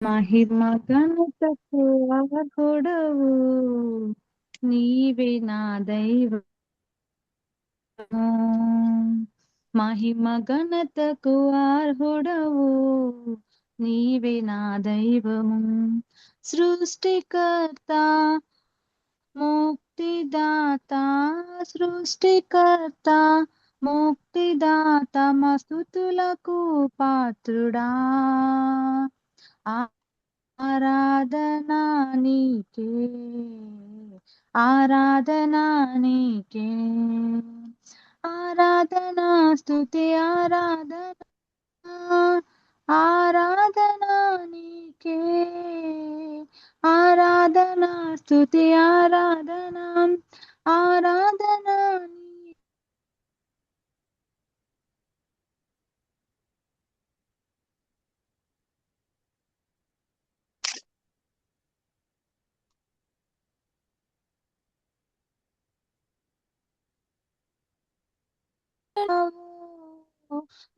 మహిమ ఘనతకు అర్హుడవు, నీవే నా దైవము. మహిమ ఘనతకు అర్హుడవు, నీవే నా దైవము. సృష్టికర్త ముక్తిదాత, సృష్టికర్త ముక్తిదాత, మస్తుతులకు పాత్రుడా. ఆరాధనా నీకే, ఆరాధనా నీకే, ఆరాధనా స్తుతి ఆరాధనా, ఆరాధనా నీకే, ఆరాధనా స్తుతి ఆరాధనా, ఆరాధనా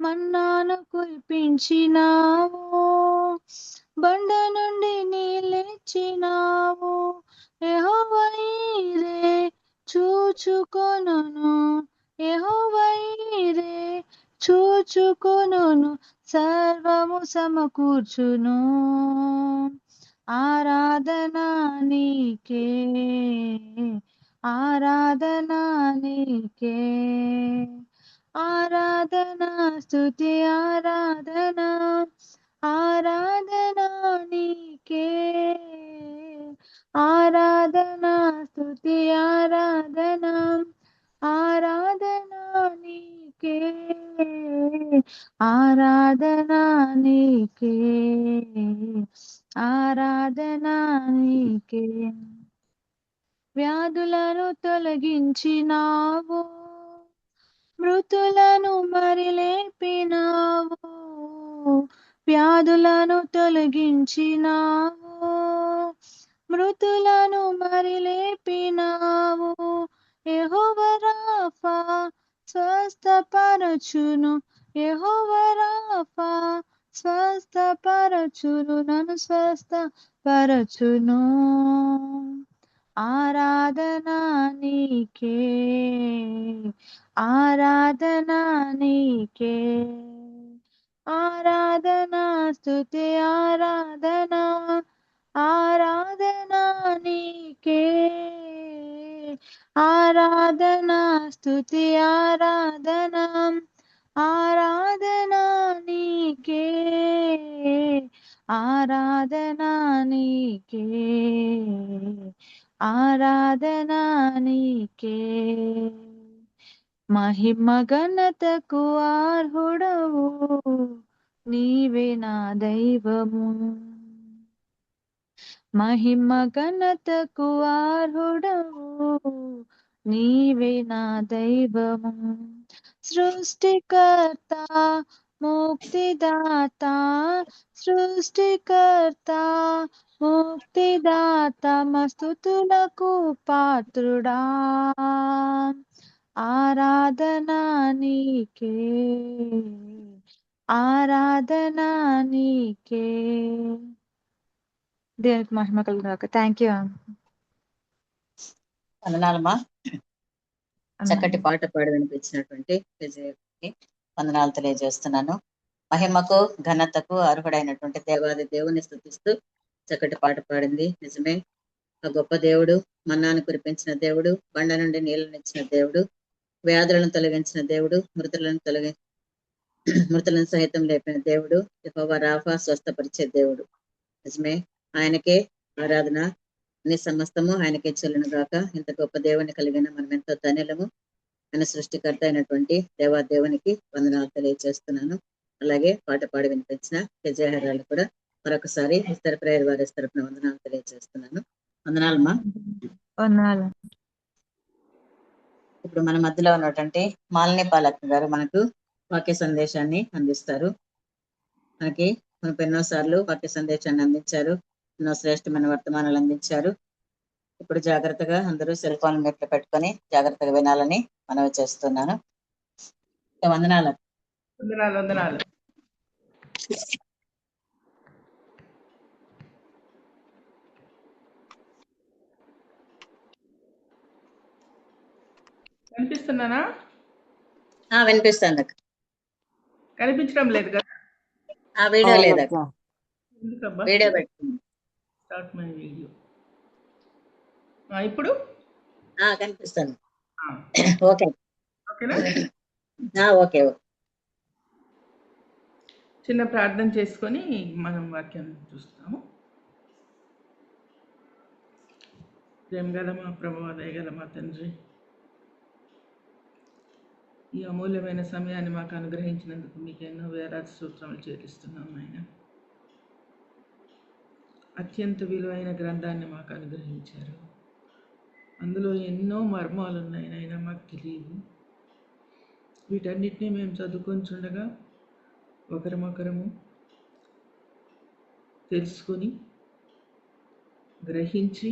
మన్నాను కురిపించినావు, బండ నుండి నీళ్ళిచ్చినావు. యెహోవా ఈరే చూచుకొనును, యెహోవా ఈరే చూచుకొనును, సర్వము సమకూర్చును. ఆరాధనా నీకే, ఆరాధనా నీకే, ఆరాధనా స్తుతి ఆరాధనా, ఆరాధనా నీకే, ఆరాధనా స్తుతి ఆరాధనా, ఆరాధనా నీకే, ఆరాధనా నీకే, ఆరాధనా నీకే. వ్యాధులను తొలగించినావు, మృతులను మరి లేపినావు. వ్యాధులను తొలగించినావు, మృతులను మరి లేపినావు. యెహోవా రాఫా స్వస్థపరచును, యెహోవా రాఫా స్వస్థపరచును, నన్ను స్వస్థపరచును. ఆరాధనా నీకే, ఆరాధనా నీకే, ఆరాధనా స్తుతి ఆరాధనా, ఆరాధనా నీకే, ఆరాధనా స్తుతి ఆరాధనా, ఆరాధనా నీకే, ఆరాధనా నీకే, ఆరాధనా నీకే. మహిమ ఘనతకు అర్హుడవు, నీవే నా దైవము. మహిమ ఘనతకు అర్హుడవు, నీవే నా దైవము. సృష్టికర్త ముక్తిదాత, సృష్టికర్త ముక్తిదాత, మస్తుతులకు పాత్రుడా. ఆరాధనా నీకే, ఆరాధనా నీకే. దేవునికి మహిమ కలుగుగాక. Thank you. వందనాలమ్మా. చక్కటి పాట పాడి వినిపించినటువంటి విజయకి వందనాలు తెలియజేస్తున్నాను. మహిమకు ఘనతకు అర్హుడైనటువంటి దేవాది దేవుని స్తుతిస్తూ చక్కటి పాట పాడింది. నిజమే, ఆ గొప్ప దేవుడు, మన్నాను కురిపించిన దేవుడు, బండ నుండి నీళ్ళనిచ్చిన దేవుడు, వ్యాధులను తొలగించిన దేవుడు, మృతులను సహితం లేపిన దేవుడు, యెహోవా రాఫా స్వస్థపరిచే దేవుడు. నిజమే, ఆయనకే ఆరాధన, అన్ని సమస్తము ఆయనకే చెల్లును గాక. ఇంత గొప్ప దేవుని కలిగిన మనం ఎంతో ధన్యులము. ఆయన సృష్టికర్త అయినటువంటి దేవాదేవునికి వందనాలు తెలియజేస్తున్నాను. అలాగే పాట పాడి వినిపించిన విజయహరాలు కూడా మరొకసారి ఇస్తర ప్రేయర్ వారి తరపున వందనాలు తెలియజేస్తున్నాను. వందనాలమ్మా. వందనాలు. ఇప్పుడు మన మధ్యలో ఉన్నటువంటి మాలిని పాలక్ గారు మనకు వాక్య సందేశాన్ని అందిస్తారు. మనకి ఎన్నోసార్లు వాక్య సందేశాన్ని అందించారు, ఎన్నో శ్రేష్టమైన వర్తమానాలు అందించారు. ఇప్పుడు జాగ్రత్తగా అందరూ సెల్ ఫోన్ మెట్లు పెట్టుకొని జాగ్రత్తగా వినాలని మనవి చేస్తున్నాను. వందనాలు. వందనాలు. కనిపిస్తున్నానా? వినిపిస్తుంది అక్క. కనిపించడం లేదు కదా? వీడియో లేదక్క, ఎందుకబ్బా? వీడియో పెట్టుకుంది. Start my video. ఇప్పుడు కనిపిస్తుంది. ఆ, ఓకే ఓకేనా? ఓకే. చిన్న ప్రార్థన చేసుకొని మనం వాక్యాన్ని చూస్తాము. ప్రేమగల మా ప్రభువా, దయగల మా తండ్రి, ఈ అమూల్యమైన సమయాన్ని మాకు అనుగ్రహించినందుకు మీకు ఎన్నో వేలాది స్తోత్రములు చెల్లిస్తున్నాం నాయన. అత్యంత విలువైన గ్రంథాన్ని మాకు అనుగ్రహించారు. అందులో ఎన్నో మర్మాలు ఉన్నాయి నాయన, మాకు తెలియదు. వీటన్నిటినీ మేము చదువుకొంచుండగా ఒకరమొకరము తెలుసుకొని గ్రహించి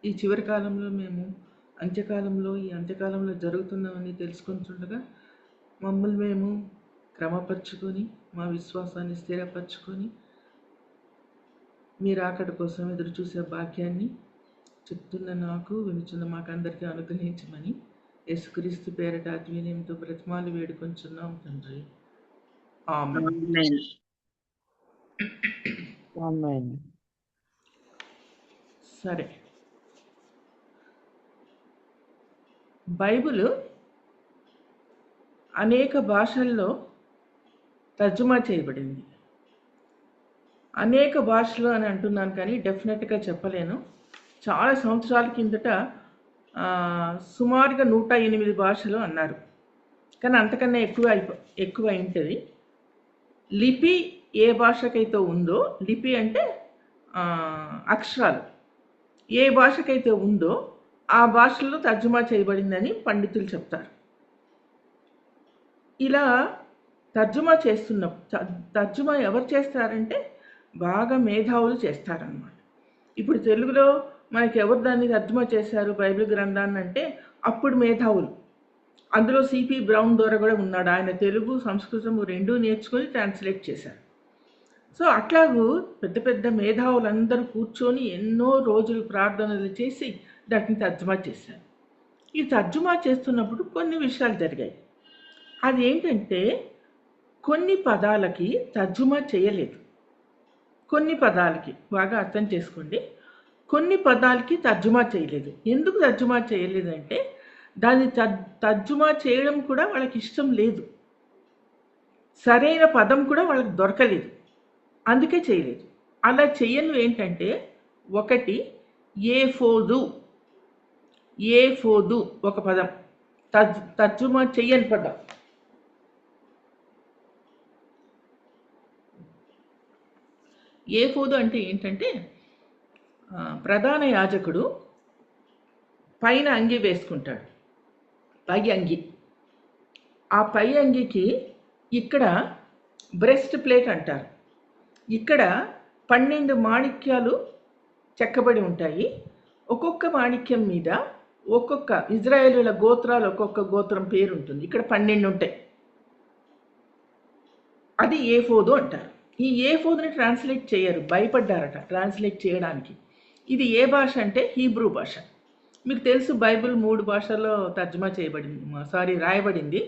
ఈ చివరి కాలంలో మేము ఈ అంత్యకాలంలో జరుగుతున్నవన్నీ తెలుసుకుంటుండగా మమ్మల్ని మేము క్రమపరుచుకొని మా విశ్వాసాన్ని స్థిరపరచుకొని మీరు అక్కడి కోసం ఎదురు చూసే భాగ్యాన్ని చెప్తున్న నాకు, వినుచున్న మాకందరికీ అనుగ్రహించమని యేసుక్రీస్తు పేరట అద్వినయంతో బ్రతిమాలు వేడుకొంచున్నాం తండ్రి. ఆమేన్. సరే, బైబిల్ అనేక భాషల్లో తర్జుమా చేయబడింది. అనేక భాషలు అని అంటున్నాను కానీ డెఫినెట్గా చెప్పలేను. చాలా సంవత్సరాల కిందట సుమారుగా 108 భాషలు అన్నారు, కానీ అంతకన్నా ఎక్కువ ఉంటుంది. లిపి ఏ భాషకైతే ఉందో, లిపి అంటే అక్షరాలు ఏ భాషకైతే ఉందో ఆ భాషలో తర్జుమా చేయబడిందని పండితులు చెప్తారు. ఇలా తర్జుమా ఎవరు చేస్తారంటే బాగా మేధావులు చేస్తారన్నమాట. ఇప్పుడు తెలుగులో మనకి ఎవరు దాన్ని తర్జుమా చేశారు బైబిల్ గ్రంథాన్ని అంటే అప్పుడు మేధావులు. అందులో సిపి బ్రౌన్ ద్వారా కూడా ఉన్నాడు. ఆయన తెలుగు సంస్కృతం రెండూ నేర్చుకొని ట్రాన్స్లేట్ చేశారు. సో అట్లాగూ పెద్ద పెద్ద మేధావులందరూ కూర్చొని ఎన్నో రోజులు ప్రార్థనలు చేసి దాన్ని తర్జుమా చేశారు. ఈ తర్జుమా చేస్తున్నప్పుడు కొన్ని విషయాలు జరిగాయి. అది ఏంటంటే కొన్ని పదాలకి తర్జుమా చేయలేదు. కొన్ని పదాలకి బాగా అర్థం చేసుకోండి, కొన్ని పదాలకి తర్జుమా చేయలేదు. ఎందుకు తర్జుమా చేయలేదంటే దాన్ని తర్జుమా చేయడం కూడా వాళ్ళకి ఇష్టం లేదు, సరైన పదం కూడా వాళ్ళకి దొరకలేదు, అందుకే చేయలేదు. అలా చేయను ఏంటంటే ఒకటి ఏఫోదు ఒక పదం తర్జుమా చెయ్యని పదం. ఏఫోదు అంటే ఏంటంటే ప్రధాన యాజకుడు పైన అంగి వేసుకుంటాడు, పై అంగి. ఆ పై అంగికి ఇక్కడ బ్రెస్ట్ ప్లేట్ అంటారు. ఇక్కడ 12 మాణిక్యాలు చెక్కబడి ఉంటాయి. ఒక్కొక్క మాణిక్యం మీద ఒక్కొక్క ఇజ్రాయేలుల గోత్రాలు, ఒక్కొక్క గోత్రం పేరు ఉంటుంది. ఇక్కడ 12 ఉంటాయి. అది ఏఫోదు అంటారు. ఈ ఏఫోదుని ట్రాన్స్లేట్ చేయరు, భయపడ్డారట ట్రాన్స్లేట్ చేయడానికి. ఇది ఏ భాష అంటే హీబ్రూ భాష. మీకు తెలుసు బైబిల్ 3 భాషల్లో తర్జుమా రాయబడింది.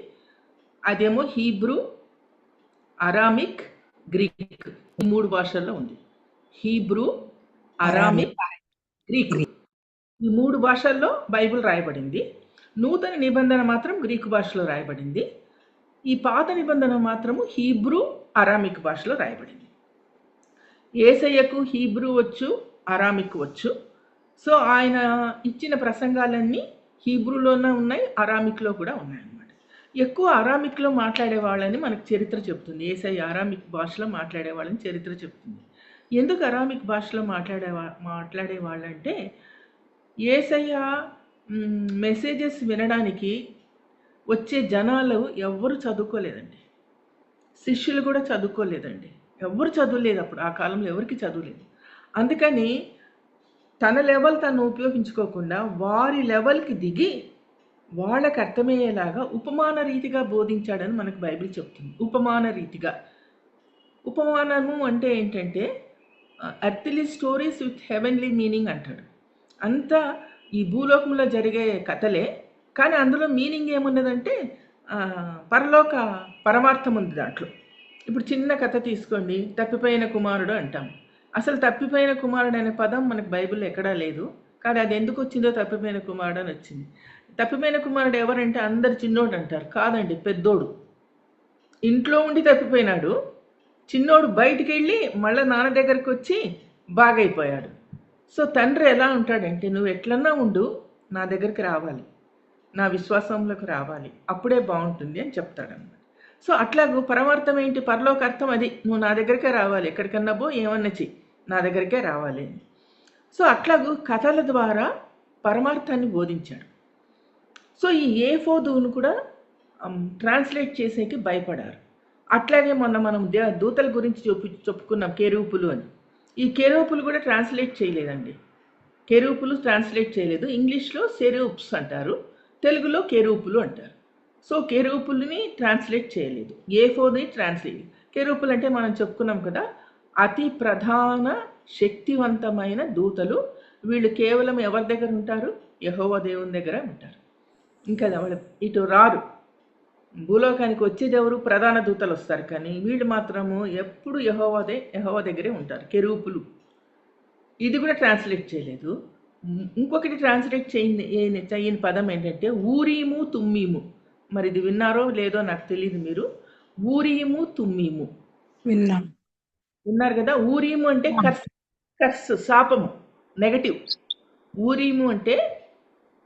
అదేమో హీబ్రూ, అరామిక్, గ్రీక్, ఈ 3 భాషల్లో ఉంది. హీబ్రూ, అరామిక్, గ్రీక్, ఈ 3 భాషల్లో బైబిల్ రాయబడింది. నూతన నిబంధన మాత్రం గ్రీకు భాషలో రాయబడింది. ఈ పాత నిబంధన మాత్రము హీబ్రూ, అరామిక్ భాషలో రాయబడింది. యేసయ్యకు హీబ్రూ వచ్చు, అరామిక్ వచ్చు. సో ఆయన ఇచ్చిన ప్రసంగాలన్నీ హీబ్రూలోనే ఉన్నాయి, అరామిక్లో కూడా ఉన్నాయన్నమాట. ఎక్కువ అరామిక్లో మాట్లాడే వాళ్ళని మనకు చరిత్ర చెప్తుంది. యేసయ్య అరామిక్ భాషలో మాట్లాడే వాళ్ళని చరిత్ర చెప్తుంది. ఎందుకు అరామిక్ భాషలో మాట్లాడే వాళ్ళంటే యేసయ్య మెసేజెస్ వినడానికి వచ్చే జనాలు ఎవ్వరు చదువుకోలేదండి, శిష్యులు కూడా చదువుకోలేదండి, ఎవ్వరు చదువులేదు. అప్పుడు ఆ కాలంలో ఎవరికి చదువులేదు. అందుకని తన లెవెల్ తను ఉపయోగించుకోకుండా వారి లెవెల్కి దిగి వాళ్ళకి అర్థమయ్యేలాగా ఉపమాన రీతిగా బోధించాడని మనకు బైబిల్ చెప్తుంది. ఉపమాన రీతిగా. ఉపమానము అంటే ఏంటంటే earthly stories with heavenly meaning అంటాడు. అంతా ఈ భూలోకంలో జరిగే కథలే కానీ అందులో మీనింగ్ ఏమున్నదంటే పరలోక పరమార్థం ఉంది దాంట్లో. ఇప్పుడు చిన్న కథ తీసుకోండి, తప్పిపోయిన కుమారుడు అంటాం. అసలు తప్పిపోయిన కుమారుడు అనే పదం మనకు బైబిల్లో ఎక్కడా లేదు. కానీ అది ఎందుకు వచ్చిందో తప్పిపోయిన కుమారుడు అని వచ్చింది. తప్పిపోయిన కుమారుడు ఎవరంటే అందరు చిన్నోడు అంటారు. కాదండి, పెద్దోడు. ఇంట్లో ఉండి తప్పిపోయినాడు. చిన్నోడు బయటికి వెళ్ళి మళ్ళీ నాన్న దగ్గరికి వచ్చి బాగైపోయాడు. సో తండ్రి ఎలా ఉంటాడంటే, నువ్వు ఎట్లన్నా ఉండు, నా దగ్గరికి రావాలి, నా విశ్వాసంలోకి రావాలి, అప్పుడే బాగుంటుంది అని చెప్తాడన్నమాట. సో అట్లాగూ పరమార్థం ఏంటి, పరలోక అర్థం అది, నువ్వు నా దగ్గరికే రావాలి, ఎక్కడికన్నా పో, ఏమన్నా చెయ్యి, నా దగ్గరికే రావాలి అని. సో అట్లాగూ కథల ద్వారా పరమార్థాన్ని బోధించాడు. సో ఈ ఏఫోదును కూడా ట్రాన్స్లేట్ చేసేకి భయపడారు. అట్లాగే మొన్న మనం దూతల గురించి చెప్పుకున్నాం, కెరూపులు అని. ఈ కెరూపులు కూడా ట్రాన్స్లేట్ చేయలేదండి. కెరూపులు ట్రాన్స్లేట్ చేయలేదు. ఇంగ్లీష్లో సెరూప్స్ అంటారు, తెలుగులో కెరూపులు అంటారు. సో కెరూపుల్ని ట్రాన్స్లేట్ చేయలేదు, ఏఫోదుని ట్రాన్స్లేట్. కెరూపులు అంటే మనం చెప్పుకున్నాం కదా, అతి ప్రధాన శక్తివంతమైన దూతలు. వీళ్ళు కేవలం ఎవరి దగ్గర ఉంటారు, యెహోవా దేవుని దగ్గర ఉంటారు. ఇంకా వాళ్ళు ఇటు రారు. భూలోకానికి వచ్చేది ఎవరు, ప్రధాన దూతలు వస్తారు, కానీ వీళ్ళు మాత్రము ఎప్పుడు యెహోవా దగ్గరే ఉంటారు, కెరూపులు. ఇది కూడా ట్రాన్స్లేట్ చేయలేదు. ఇంకొకటి ట్రాన్స్లేట్ చేయని పదం ఏంటంటే ఊరీము తుమ్మీము. మరి ఇది విన్నారో లేదో నాకు తెలియదు. మీరు ఊరీము తుమ్మీము విన్నారు కదా. ఊరీము అంటే కర్స్, శాపము, నెగటివ్. ఊరీము అంటే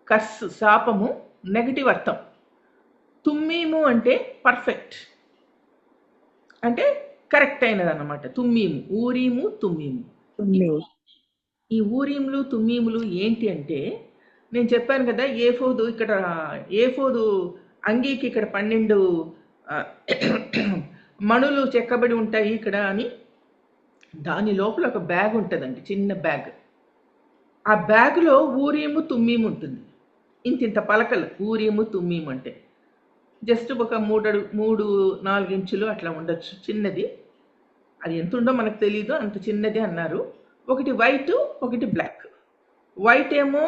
కర్స్, శాపము, నెగటివ్ అర్థం. తుమ్మీము అంటే పర్ఫెక్ట్, అంటే కరెక్ట్ అయినది అన్నమాట. తుమ్మీము, ఊరీము, తుమ్మీము. ఈ ఊరీములు తుమ్మీములు ఏంటి అంటే, నేను చెప్పాను కదా, ఏఫోదు ఇక్కడ, ఏఫోదు అంగీకి ఇక్కడ 12 మణులు చెక్కబడి ఉంటాయి ఇక్కడ అని. దాని లోపల ఒక బ్యాగ్ ఉంటుందండి, చిన్న బ్యాగ్. ఆ బ్యాగ్లో ఊరీము తుమ్మీము ఉంటుంది. ఇంత పలకలు, ఊరీము తుమ్మీము అంటే జస్ట్ ఒక 3-4 ఇంచులు అట్లా ఉండొచ్చు, చిన్నది. అది ఎంత ఉందో మనకు తెలీదు, అంత చిన్నది అన్నారు. ఒకటి వైట్, ఒకటి బ్లాక్. వైట్ ఏమో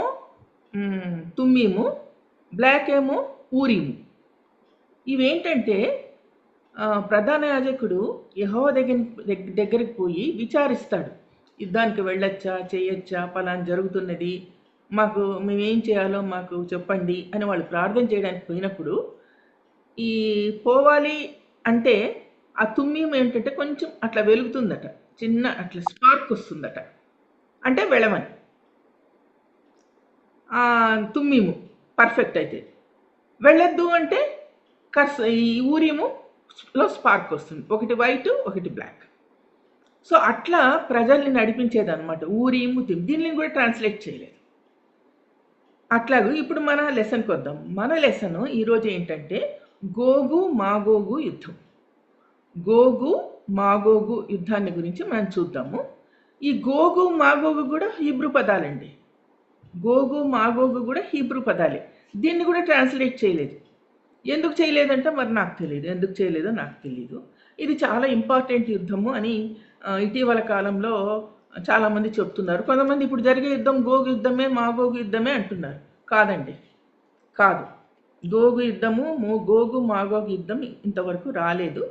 తుమ్మీము, బ్లాక్ ఏమో ఊరీము. ఇవేంటంటే ప్రధాన యాజకుడు యెహోవా దగ్గరికి పోయి విచారిస్తాడు, యుద్ధానికి వెళ్ళొచ్చా, చేయొచ్చా, పలానా జరుగుతున్నది, మేమేం చేయాలో మాకు చెప్పండి అని వాళ్ళు ప్రార్థన చేయడానికి పోయినప్పుడు, ఈ పోవాలి అంటే ఆ తుమ్మీము ఏంటంటే కొంచెం అట్లా వెలుగుతుందట, చిన్న అట్లా స్పార్క్ వస్తుందట, అంటే వెళ్ళమని. తుమ్మీము పర్ఫెక్ట్ అయితే. వెళ్ళొద్దు అంటే ఈ ఊరీములో స్పార్క్ వస్తుంది, ఒకటి వైట్, ఒకటి బ్లాక్. సో అట్లా ప్రజల్ని నడిపించేదన్నమాట ఊరీము తుమ్మీము. దీన్ని కూడా ట్రాన్స్లేట్ చేయలేదు. అట్లాగూ ఇప్పుడు మన లెసన్కి వద్దాం. మన లెసన్ ఈరోజు ఏంటంటే గోగు మాగోగు యుద్ధం. గోగు మాగోగు యుద్ధాన్ని గురించి మనం చూద్దాము. ఈ గోగు మాగోగు కూడా హీబ్రూ పదాలండి. గోగు మాగోగు కూడా హీబ్రూ పదాలే. దీన్ని కూడా ట్రాన్స్లేట్ చేయలేదు. ఎందుకు చేయలేదంటే మరి నాకు తెలియదు, ఎందుకు చేయలేదో నాకు తెలియదు. ఇది చాలా ఇంపార్టెంట్ యుద్ధము అని ఇటీవల కాలంలో చాలామంది చెప్తున్నారు. కొంతమంది ఇప్పుడు జరిగే యుద్ధం గోగు యుద్ధమే, మాగోగు యుద్ధమే అంటున్నారు. కాదండి, కాదు. గోగు యుద్ధము, గోగు మాగోగు యుద్ధం ఇంతవరకు రాలేదు,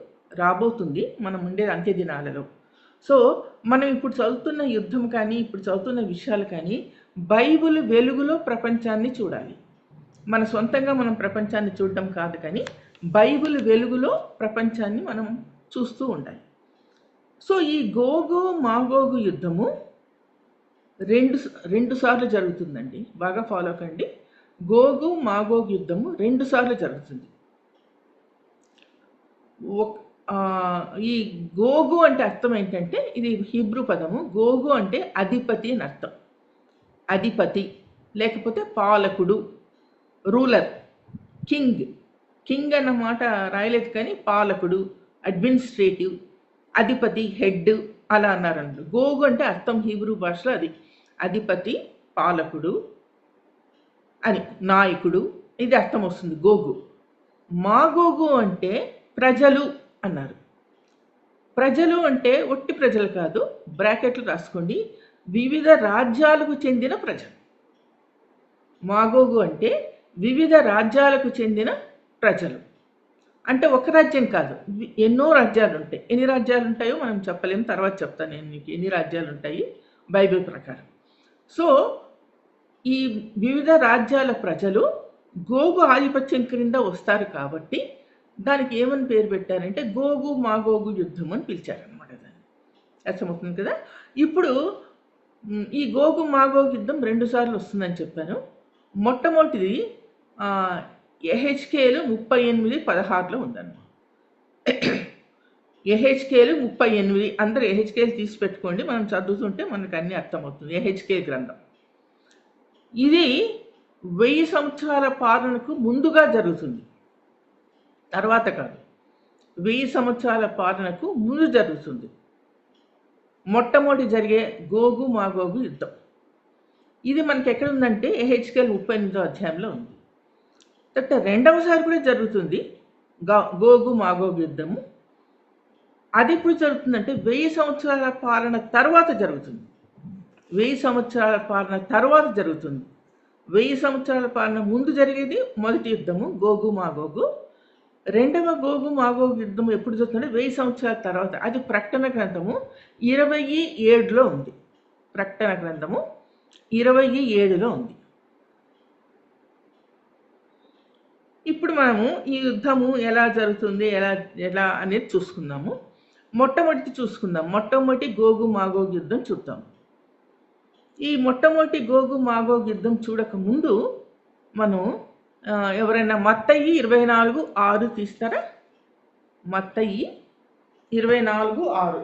రాబోతుంది మనం ఉండే అంత్య దినాలలో. సో మనం ఇప్పుడు చదువుతున్న యుద్ధం కానీ, ఇప్పుడు చదువుతున్న విషయాలు కానీ బైబిల్ వెలుగులో ప్రపంచాన్ని చూడాలి. మన సొంతంగా మనం ప్రపంచాన్ని చూడడం కాదు, కానీ బైబిల్ వెలుగులో ప్రపంచాన్ని మనం చూస్తూ ఉండాలి. సో ఈ గోగు మాగోగు యుద్ధము రెండు సార్లు జరుగుతుందండి. బాగా ఫాలో కండి. గోగు మాగోగు యుద్ధము 2 సార్లు జరుగుతుంది. ఈ గోగు అంటే అర్థం ఏంటంటే, ఇది హీబ్రూ పదము. గోగు అంటే అధిపతి అని అర్థం. అధిపతి లేకపోతే పాలకుడు, రూలర్, కింగ్. కింగ్ అన్న మాట రాయలేదు, కానీ పాలకుడు, అడ్మినిస్ట్రేటివ్, అధిపతి, హెడ్ అలా అన్నారండి. గోగు అంటే అర్థం హీబ్రూ భాషలో అది అధిపతి, పాలకుడు అని, నాయకుడు, ఇది అర్థం వస్తుంది గోగు. మాగోగు అంటే ప్రజలు అన్నారు. ప్రజలు అంటే ఒట్టి ప్రజలు కాదు, బ్రాకెట్లు రాసుకోండి, వివిధ రాజ్యాలకు చెందిన ప్రజలు. మాగోగు అంటే వివిధ రాజ్యాలకు చెందిన ప్రజలు. అంటే ఒక రాజ్యం కాదు, ఎన్నో రాజ్యాలు ఉంటాయి. ఎన్ని రాజ్యాలు ఉంటాయో మనం చెప్పలేము, తర్వాత చెప్తాను నేను మీకు ఎన్ని రాజ్యాలు ఉంటాయి బైబిల్ ప్రకారం. సో ఈ వివిధ రాజ్యాల ప్రజలు గోగు ఆధిపత్యం క్రింద వస్తారు కాబట్టి దానికి ఏమని పేరు పెట్టారంటే గోగు మాగోగు యుద్ధం అని పిలిచారనమాట. దాన్ని అర్థమవుతుంది కదా. ఇప్పుడు ఈ గోగు మాగోగు యుద్ధం 2 సార్లు వస్తుందని చెప్పాను. మొట్టమొదటిది ఎహెచ్కేలు 38:16 ఉందన్నమాట. ఎహెచ్కేలు 38. అందరూ ఎహెచ్కేలు తీసి పెట్టుకోండి, మనం చదువుతుంటే మనకు అన్నీ అర్థమవుతుంది. ఎహెచ్కే గ్రంథం ఇది 1000 సంవత్సరాల పాలనకు ముందుగా జరుగుతుంది, తర్వాత కాదు. 1000 సంవత్సరాల పాలనకు ముందు జరుగుతుంది మొట్టమొదటి జరిగే గోగు మాగోగు యుద్ధం. ఇది మనకి ఎక్కడ ఉందంటే ఎహెచ్కేల్ 38వ అధ్యాయంలో ఉంది. తర్వాత రెండవసారి కూడా జరుగుతుంది గోగు మాగోగు యుద్ధము. అది ఎప్పుడు జరుగుతుందంటే 1000 సంవత్సరాల పాలన తర్వాత జరుగుతుంది. 1000 సంవత్సరాల పాలన తర్వాత జరుగుతుంది. 1000 సంవత్సరాల పాలన ముందు జరిగేది మొదటి యుద్ధము గోగు మాగోగు. రెండవ గోగు మాగోగు యుద్ధం ఎప్పుడు జరుగుతుందంటే 1000 సంవత్సరాల తర్వాత. అది ప్రకటన గ్రంథము 27లో ఉంది. ప్రకటన గ్రంథము 27లో ఉంది. ఇప్పుడు మనము ఈ యుద్ధము ఎలా జరుగుతుంది, ఎలా అనేది చూసుకుందాము. మొట్టమొదటి గోగు మాగోగు యుద్ధం చూద్దాం. ఈ మొట్టమొదటి గోగు మాగోగు యుద్ధం చూడక ముందు మనం ఎవరైనా మత్తయి 24:6 తీస్తారా? మత్తయి 24:6.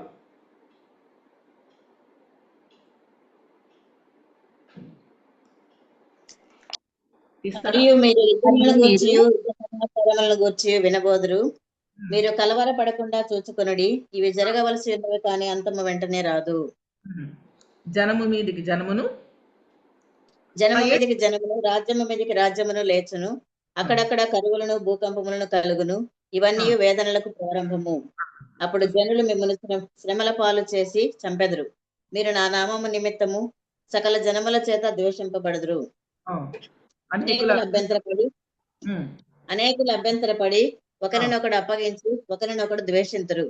మరియు మీరు యుద్ధములను గూర్చియు యుద్ధ సమాచారములను గూర్చియు వినబోదురు. మీరు కలవర పడకుండా చూచుకొనుడి. ఇవి జరగవలసి ఉన్నవి, కానీ అంతము వెంటనే రాదు. జనము మీదికి జనమును, జనము మీదికి జనమును, రాజ్యము మీదికి రాజ్యమును లేచును. అక్కడక్కడ కరువులను భూకంపములను కలుగును. ఇవన్నీ వేదనలకు ప్రారంభము. అప్పుడు జనులు మిమ్మల్ని శ్రమల పాలు చేసి చంపెదరు. మీరు నా నామము నిమిత్తము సకల జనముల చేత ద్వేషింపబడుదురు. అనేకులు అభ్యంతరపడి ఒకరినొకడు అప్పగించి ఒకరినొకడు ద్వేషింతురు.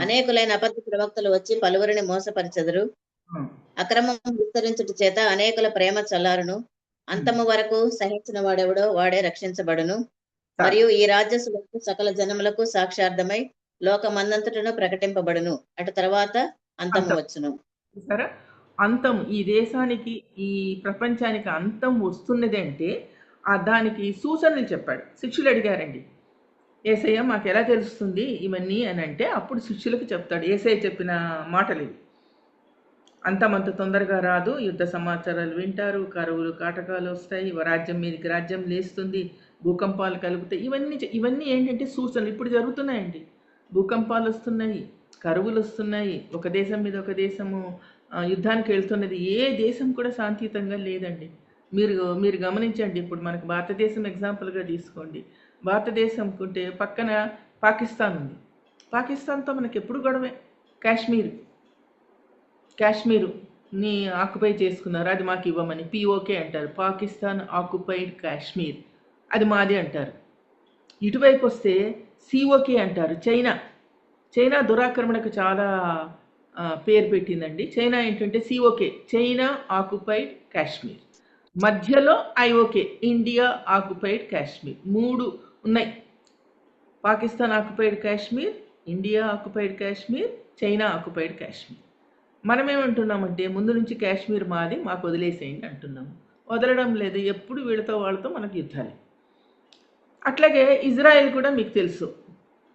అనేకులైన అబద్ధ ప్రవక్తలు వచ్చి పలువురిని మోసపరచెదరు. అక్రమం విస్తరించుట చేత అనేకుల ప్రేమ చల్లారును. అంతము వరకు సహించిన వాడెవడో వాడే రక్షించబడును. మరియు ఈ రాజ్యసులకు సకల జనములకు సాక్షార్థమై లోకమందంతటను ప్రకటింపబడును. అటు తర్వాత అంతము వచ్చును. అంతం ఈ దేశానికి, ఈ ప్రపంచానికి అంతం వస్తున్నది అంటే దానికి సూచనలు చెప్పాడు. శిష్యులు అడిగారండి, యేసయ్య మాకు ఎలా తెలుస్తుంది ఇవన్నీ అని అంటే అప్పుడు శిష్యులకు చెప్తాడు. యేసయ్య చెప్పిన మాటలు ఇవి. అంత తొందరగా రాదు, యుద్ధ సమాచారాలు వింటారు, కరువులు కాటకాలు వస్తాయి, రాజ్యం మీదకి రాజ్యం లేస్తుంది, భూకంపాలు కలుగుతాయి. ఇవన్నీ ఏంటంటే సూచనలు. ఇప్పుడు జరుగుతున్నాయండి. భూకంపాలు వస్తున్నాయి, కరువులు వస్తున్నాయి, ఒక దేశం మీద ఒక దేశము యుద్ధానికి వెళ్తున్నది. ఏ దేశం కూడా శాంతియుతంగా లేదండి. మీరు గమనించండి. ఇప్పుడు మనకు భారతదేశం ఎగ్జాంపుల్గా తీసుకోండి. భారతదేశం కుంటే పక్కన పాకిస్తాన్ ఉంది. పాకిస్తాన్తో మనకి ఎప్పుడు గొడవే. కాశ్మీరుని ఆక్యుపై చేసుకున్నారు, అది మాకు ఇవ్వమని పిఓకే అంటారు. పాకిస్తాన్ ఆక్యుపైడ్ కాశ్మీర్, అది మాది అంటారు. ఇటువైపు వస్తే సిఓకే అంటారు. చైనా దురాక్రమణకు చాలా పేరు పెట్టిందండి. చైనా ఏంటంటే సిఓకే, చైనా ఆక్యుపైడ్ కాశ్మీర్. మధ్యలో ఐఓకే, ఇండియా ఆక్యుపైడ్ కాశ్మీర్. 3 ఉన్నాయి. Pakistan occupied Kashmir, India occupied Kashmir, China occupied Kashmir. మనమేమంటున్నామంటే ముందు నుంచి కాశ్మీర్ మాది, మాకు వదిలేసేయండి అంటున్నాము. వదలడం లేదు. ఎప్పుడు వాళ్ళతో మనకు యుద్ధాలే. అట్లాగే ఇజ్రాయెల్ కూడా మీకు తెలుసు.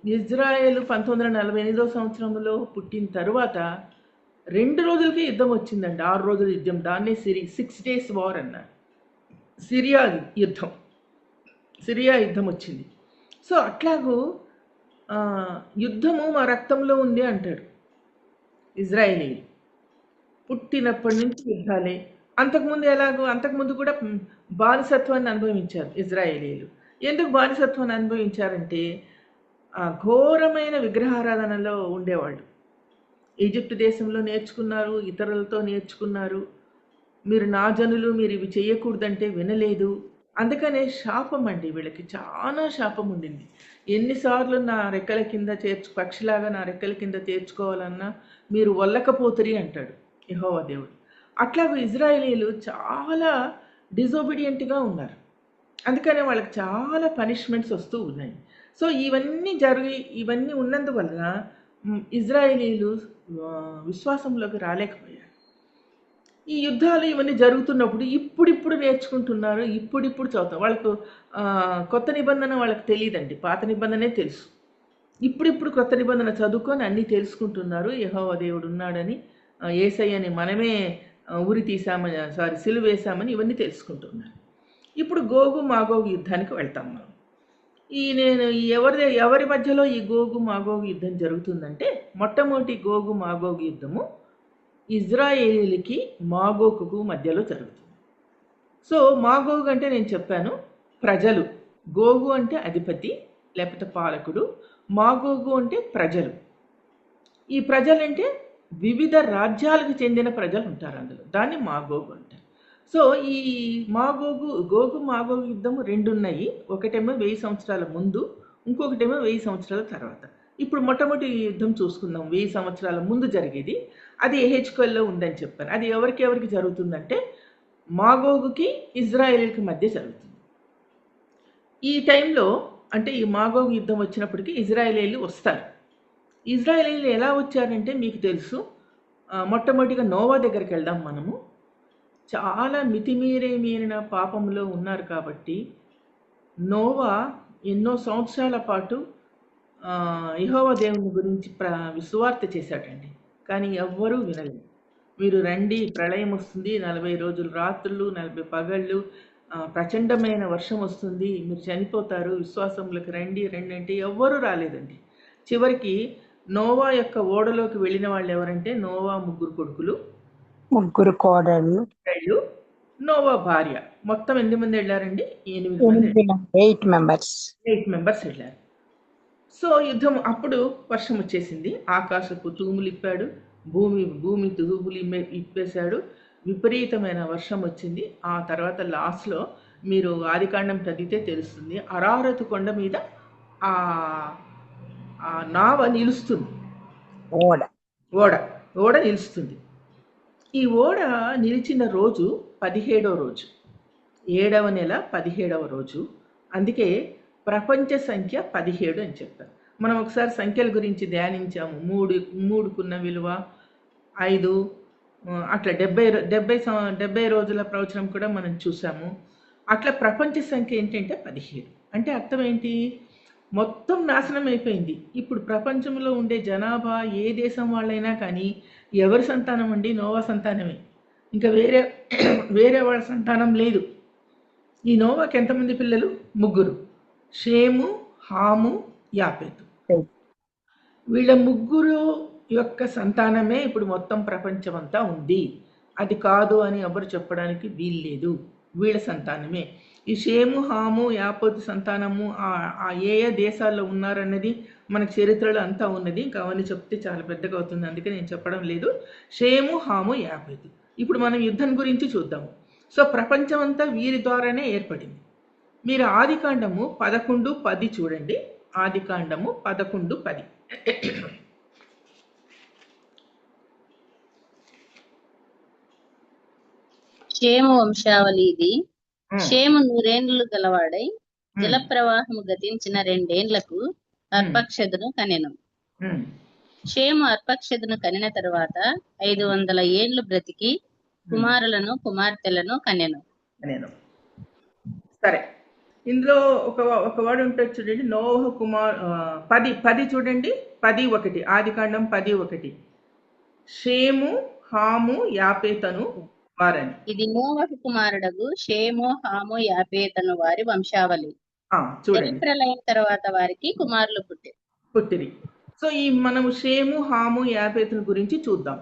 ఇజ్రాయెల్ 1948వ సంవత్సరంలో పుట్టిన తర్వాత 2 రోజులకే యుద్ధం వచ్చిందండి. 6 రోజుల యుద్ధం. దాన్నే 6 days war అన్నారు. సిరియా యుద్ధం వచ్చింది. సో అట్లాగూ యుద్ధము మా రక్తంలో ఉంది అంటాడు ఇజ్రాయేలీలు. పుట్టినప్పటి నుంచి యుద్ధాలే. అంతకుముందు కూడా బానిసత్వాన్ని అనుభవించారు ఇజ్రాయేలీలు. ఎందుకు బానిసత్వాన్ని అనుభవించారంటే ఘోరమైన విగ్రహారాధనలో ఉండేవాళ్ళు. ఈజిప్ట్ దేశంలో నేర్చుకున్నారు, ఇతరులతో నేర్చుకున్నారు. మీరు నా జనులు, మీరు ఇవి చేయకూడదంటే వినలేదు. అందుకనే శాపం అండి, వీళ్ళకి చాలా శాపం ఉండింది. ఎన్నిసార్లు నా రెక్కల కింద పక్షిలాగా నా రెక్కల కింద చేర్చుకోవాలన్నా మీరు వల్లకపోతురి అంటాడు యెహోవా దేవుడు. అట్లాగే ఇజ్రాయేలీలు చాలా డిజోబీడియంట్గా ఉన్నారు. అందుకనే వాళ్ళకి చాలా పనిష్మెంట్స్ వస్తూ ఉన్నాయి. సో ఇవన్నీ ఉన్నందువలన ఇజ్రాయేలీలు విశ్వాసంలోకి రాలేకపోయారు. ఈ యుద్ధాలు ఇవన్నీ జరుగుతున్నప్పుడు ఇప్పుడిప్పుడు నేర్చుకుంటున్నారు, ఇప్పుడిప్పుడు చదువుతారు. వాళ్ళకు కొత్త నిబంధన వాళ్ళకి తెలియదండి, పాత నిబంధనే తెలుసు. ఇప్పుడిప్పుడు కొత్త నిబంధన చదువుకొని అన్నీ తెలుసుకుంటున్నారు. యెహోవా దేవుడు ఉన్నాడని, యేసయ్యని మనమే ఉరి తీసామని, సిలువ వేసామని ఇవన్నీ తెలుసుకుంటున్నారు. ఇప్పుడు గోగు మాగోగు యుద్ధానికి వెళ్తాం మనం. ఎవరి మధ్యలో ఈ గోగు మాగోగు యుద్ధం జరుగుతుందంటే, మొట్టమొదటి గోగు మాగోగు యుద్ధము ఇజ్రాయేలీలకి మాగోగుకు మధ్యలో జరుగుతుంది. సో మాగోగు అంటే నేను చెప్పాను ప్రజలు, గోగు అంటే అధిపతి లేకపోతే పాలకుడు, మాగోగు అంటే ప్రజలు. ఈ ప్రజలంటే వివిధ రాజ్యాలకు చెందిన ప్రజలు ఉంటారు అందులో, దాన్ని మాగోగు అంటారు. సో ఈ గోగు మాగోగు యుద్ధము రెండు ఉన్నాయి. ఒకటేమో 1000 సంవత్సరాల ముందు, ఇంకొకటేమో 1000 సంవత్సరాల తర్వాత. ఇప్పుడు మొట్టమొదటి యుద్ధం చూసుకుందాం, 1000 సంవత్సరాల ముందు జరిగేది. అది ఎహెచ్కేల్లో ఉందని చెప్పాను. అది ఎవరికి జరుగుతుందంటే మాగోగుకి ఇజ్రాయేలీకి మధ్య జరుగుతుంది. ఈ టైంలో అంటే ఈ మాగోగు యుద్ధం వచ్చినప్పటికీ ఇజ్రాయేలీలు వస్తారు. ఇజ్రాయేలీలు ఎలా వచ్చారంటే మీకు తెలుసు. మొట్టమొదటిగా నోవా దగ్గరికి వెళ్దాం మనము. చాలా మితిమీరిన పాపంలో ఉన్నారు కాబట్టి నోవా ఎన్నో సంవత్సరాల పాటు యెహోవా దేవుని గురించి సువార్త చేశాడండి. కానీ ఎవ్వరూ వినలేదు. మీరు రండి, ప్రళయం వస్తుంది, 40 రోజులు రాత్రులు 40 పగళ్ళు, ప్రచండమైన వర్షం వస్తుంది, మీరు చనిపోతారు, విశ్వాసంలోకి రండి అంటే ఎవ్వరూ రాలేదండి. చివరికి నోవా యొక్క ఓడలోకి వెళ్ళిన వాళ్ళు ఎవరంటే నోవా 3 కొడుకులు, 3 కోడళ్ళు, నోవా భార్య. మొత్తం 8 మంది వెళ్ళారండి? 8 మెంబర్స్ వెళ్ళారు. సో యుద్ధం అప్పుడు వర్షం వచ్చేసింది, ఆకాశపు తూములు ఇప్పాడు, భూమి తూములు ఇప్పేశాడు, విపరీతమైన వర్షం వచ్చింది. ఆ తర్వాత లాస్ట్లో మీరు ఆదికాండం చదివితే తెలుస్తుంది, అరారతు కొండ మీద ఆ నావ నిలుస్తుంది, ఓడ నిలుస్తుంది. ఈ ఓడ నిలిచిన రోజు 17వ రోజు, 7వ నెల 17వ రోజు. అందుకే ప్రపంచ సంఖ్య 17 అని చెప్పారు. మనం ఒకసారి సంఖ్యల గురించి ధ్యానించాము. 3కున్న విలువ 5, అట్లా 70 రోజుల ప్రవచనం కూడా మనం చూసాము. అట్లా ప్రపంచ సంఖ్య ఏంటంటే 17. అంటే అర్థం ఏంటి? మొత్తం నాశనం అయిపోయింది. ఇప్పుడు ప్రపంచంలో ఉండే జనాభా ఏ దేశం వాళ్ళైనా కానీ ఎవరి సంతానం అండి? నోవా సంతానమే. ఇంకా వేరే వాళ్ళ సంతానం లేదు. ఈ నోవాకి ఎంతమంది పిల్లలు? 3. షేము, హాము, యాపెతు. వీళ్ళ 3 యొక్క సంతానమే ఇప్పుడు మొత్తం ప్రపంచం అంతా ఉంది. అది కాదు అని ఎవరు చెప్పడానికి వీల్లేదు. వీళ్ళ సంతానమే. ఈ షేము, హాము, యాపెతు సంతానము ఏ దేశాల్లో ఉన్నారన్నది మనకు చరిత్రలో అంతా ఉన్నది. ఇంకా అవన్నీ చెప్తే చాలా పెద్దగా అవుతుంది, అందుకే నేను చెప్పడం లేదు. షేము, హాము, యాపెతు. ఇప్పుడు మనం యుద్ధం గురించి చూద్దాము. సో ప్రపంచం అంతా వీరి ద్వారానే ఏర్పడింది. మీరు ఆదికాండము 11:10 చూడండి. ఆదికాండము 11:10. షేము వంశావళి ఇది. షేము 100 ఏండ్లు గలవాడై జల ప్రవాహము గతించిన 2 ఏండ్లకు అర్పక్షదును కనెను. షేము అర్పక్షదును కనిన తరువాత 500 ఏండ్లు బ్రతికి కుమారులను కుమార్తెలను కనెను. సరే, ఇందులో ఒక వాడు ఉంటుంది చూడండి, నోహ 10 చూడండి. 10:1 ఆదికాండం 10:1. షేము, హాము, యాపెతను వారని. ఇది నోవహు కుమారుడగు షేము, హాము, యాపెతను వారి వంశావళి. చూడండి, ప్రళయం తర్వాత వారికి కుమారులు పుట్టిరి. సో ఈ మనము షేము, హాము, యాపెతుల గురించి చూద్దాం.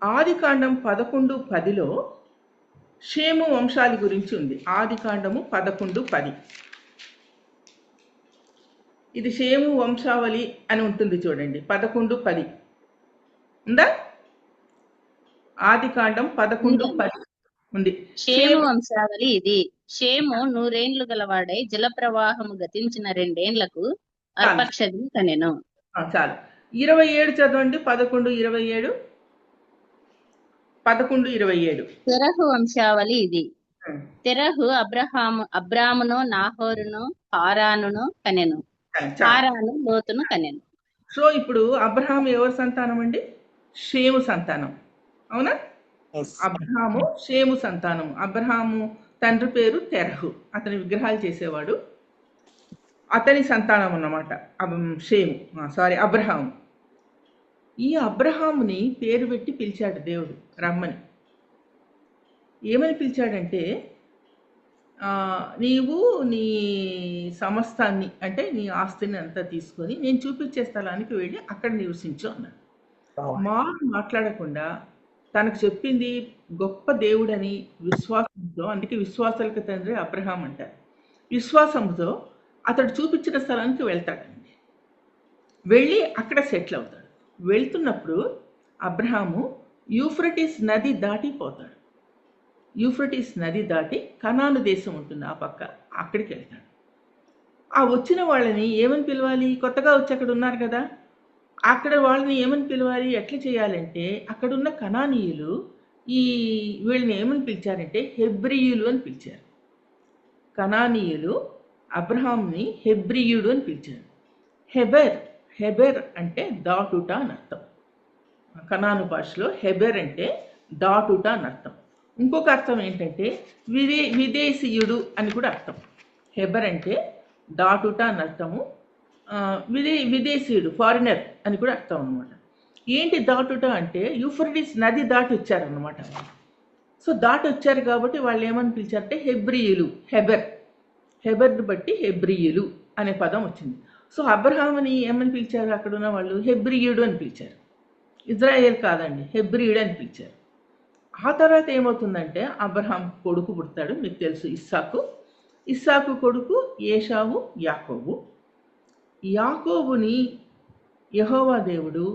ఆదికాండం 11:10లో షేము వంశాల గురించి ఉంది. ఆదికాండము 11:10. ఇది షేము వంశావళి అని ఉంటుంది చూడండి. 11:10 ఉందా? ఆదికాండం 11:10 ఉంది. షేము వంశావళి ఇది. షేము 100 ఏండ్లు గలవాడై జల ప్రవాహము గతించిన 2 ఏండ్లకు అర్పక్షదిని కనెను. చాలు. 27 చదవండి. 11:27. 11:27. తెరహు వంశావళి ఇది. తెరహు అబ్రామును, నాహోరును, హారానును కనెను. హారాను లోతును కనెను. సో ఇప్పుడు అబ్రహాము ఎవరి సంతానం అండి? షేము సంతానం. అవునా? అబ్రహాము షేము సంతానం. అబ్రహాము తండ్రి పేరు తెరహు, అతని విగ్రహాలు చేసేవాడు. అతని సంతానం అన్నమాట షేము, అబ్రహాము. ఈ అబ్రహాముని పేరు పెట్టి పిలిచాడు దేవుడు రమ్మని. ఏమని పిలిచాడంటే, నీవు నీ సమస్తాన్ని అంటే నీ ఆస్తిని అంతా తీసుకొని నేను చూపించే స్థలానికి వెళ్ళి అక్కడ నివసించు అన్నాడు. మాట్లాడకుండా తనకు చెప్పింది గొప్ప దేవుడని విశ్వాసంతో, అందుకే విశ్వాసాలకు తండ్రి అబ్రహాం అంటారు. విశ్వాసంతో అతడు చూపించిన స్థలానికి వెళ్తాడండి. వెళ్ళి అక్కడ సెటిల్ అవుతాడు. వెళ్తున్నప్పుడు అబ్రహాము యూఫ్రటీస్ నది దాటిపోతాడు. యూఫ్రటీస్ నది దాటి కనాను దేశం ఉంటుంది ఆ పక్క, అక్కడికి వెళ్తాడు. ఆ వచ్చిన వాళ్ళని ఏమని పిలవాలి? కొత్తగా వచ్చి అక్కడ ఉన్నారు కదా, అక్కడ వాళ్ళని ఏమని పిలవాలి? ఎట్లా చేయాలంటే అక్కడున్న కనానీయులు వీళ్ళని ఏమని పిలిచారంటే హెబ్రియులు అని పిలిచారు. కనానీయులు అబ్రహాంని హెబ్రియుడు అని పిలిచారు. హెబెర్ అంటే దాటుట అని అర్థం. కనాను భాషలో హెబెర్ అంటే దాటుట అని అర్థం. ఇంకొక అర్థం ఏంటంటే విదేశీయుడు అని కూడా అర్థం. హెబెర్ అంటే దాటుట అని అర్థము, విదేశీయుడు ఫారినర్ అని కూడా అర్థం అనమాట. ఏంటి దాటుట అంటే యూఫ్రటీస్ నది దాటి వచ్చారనమాట. సో దాటి వచ్చారు కాబట్టి వాళ్ళు ఏమని పిలిచారంటే హెబ్రియులు. హెబెర్ని బట్టి హెబ్రియులు అనే పదం వచ్చింది. సో అబ్రహాముని ఏమని పిలిచారు? అక్కడ ఉన్న వాళ్ళు హెబ్రియుడు అని పిలిచారు. ఇజ్రాయేల్ కాదండి, హెబ్రియుడు అని పిలిచారు. ఆ తర్వాత ఏమవుతుందంటే అబ్రహాం కొడుకు పుడతాడు, మీకు తెలుసు, ఇస్సాకు కొడుకు ఏషావు, యాకోబు. యాకోబుని యెహోవా దేవుడు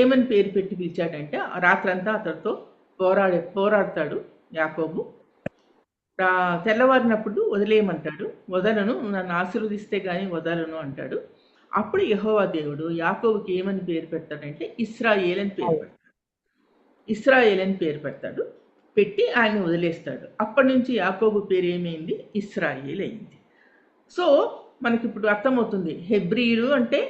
ఏమని పేరు పెట్టి పిలిచాడంటే, రాత్రంతా అతడితో పోరాడతాడు యాకోబు. తెల్లవారినప్పుడు వదిలేయమంటాడు, వదలను, నన్ను ఆశీర్వదిస్తే కానీ వదలను అంటాడు. అప్పుడు యెహోవా దేవుడు యాకోబుకి ఏమని పేరు పెడతాడంటే ఇస్రాయేల్ అని పేరు పెడతాడు. పెట్టి ఆయన వదిలేస్తాడు. అప్పటి నుంచి యాకోబు పేరు ఏమైంది? ఇస్రాయేల్ అయింది. సో మనకి ఇప్పుడు అర్థమవుతుంది, హెబ్రీయులు అంటే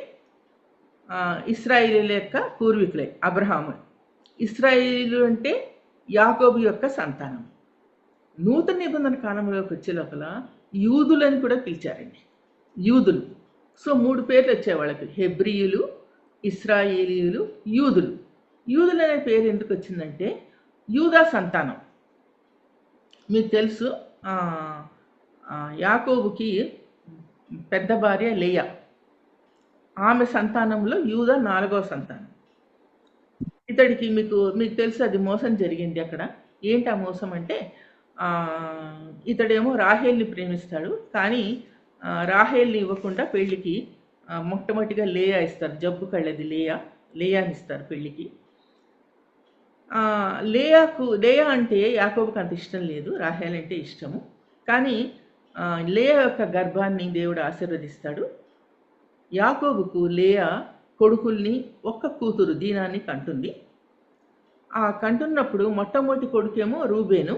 ఇస్రాయేలీల యొక్క పూర్వీకులే అబ్రహాము. ఇస్రాయేలీలు అంటే యాకోబు యొక్క సంతానం. నూతన నిబంధన కాలంలోకి వచ్చే లోపల యూదులని కూడా పిలిచారండి, యూదులు. సో 3 పేర్లు వచ్చాయి వాళ్ళకి, హెబ్రీయులు, ఇస్రాయేలీయులు, యూదులు. యూదులు అనే పేరు ఎందుకు వచ్చిందంటే యూదా సంతానం. మీకు తెలుసు, యాకోబుకి పెద్ద భార్య లేయా, ఆమె సంతానంలో యూదా 4వ సంతానం. ఇతడికి మీకు తెలుసు అది మోసం జరిగింది అక్కడ. ఏంటి ఆ మోసం అంటే, ఇతడేమో రాహేల్ని ప్రేమిస్తాడు, కానీ రాహేల్ని ఇవ్వకుండా పెళ్లికి మొట్టమొదటిగా లేయా ఇస్తారు. జబ్బు కళ్ళది లేయాని ఇస్తారు పెళ్లికి. లేయా అంటే యాకోబుకి అంత ఇష్టం లేదు, రాహేల్ అంటే ఇష్టము. కానీ లేయా యొక్క గర్భాన్ని దేవుడు ఆశీర్వదిస్తాడు. యాకోబుకు లేయా కొడుకుల్ని, ఒక్క కూతురు దీనాన్ని కంటుంది. ఆ కంటున్నప్పుడు మొట్టమొదటి కొడుకేమో రూబేను,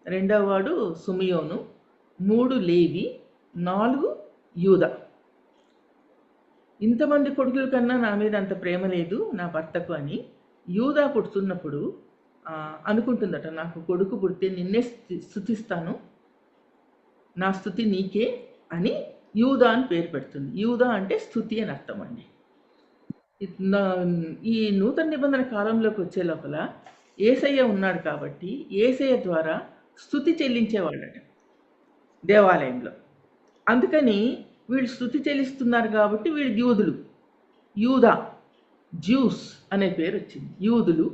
రెండవ వాడు సుమియోను, 3 లేవి, 4 యూదా. ఇంతమంది కొడుకుల కన్నా నా మీద అంత ప్రేమ లేదు నా భర్తకు అని యూదా పుడుతున్నప్పుడు అనుకుంటుందట, నాకు కొడుకు పుడితే నిన్నే స్తుతిస్తాను, నా స్తుతి నీకే అని యూదా అని పేరు పెడుతుంది. యూదా అంటే స్తుతి అని అర్థం అండి. ఈ నూతన నిబంధన కాలంలోకి వచ్చే లోపల యేసయ్య ఉన్నాడు కాబట్టి యేసయ్య ద్వారా స్తుతి చెల్లించేవాళ్ళట దేవాలయంలో. అందుకని వీళ్ళు స్తుతి చెల్లిస్తున్నారు కాబట్టి వీళ్ళు యూదులు. యూదా, జ్యూస్ అనే పేరు వచ్చింది. యూదులు,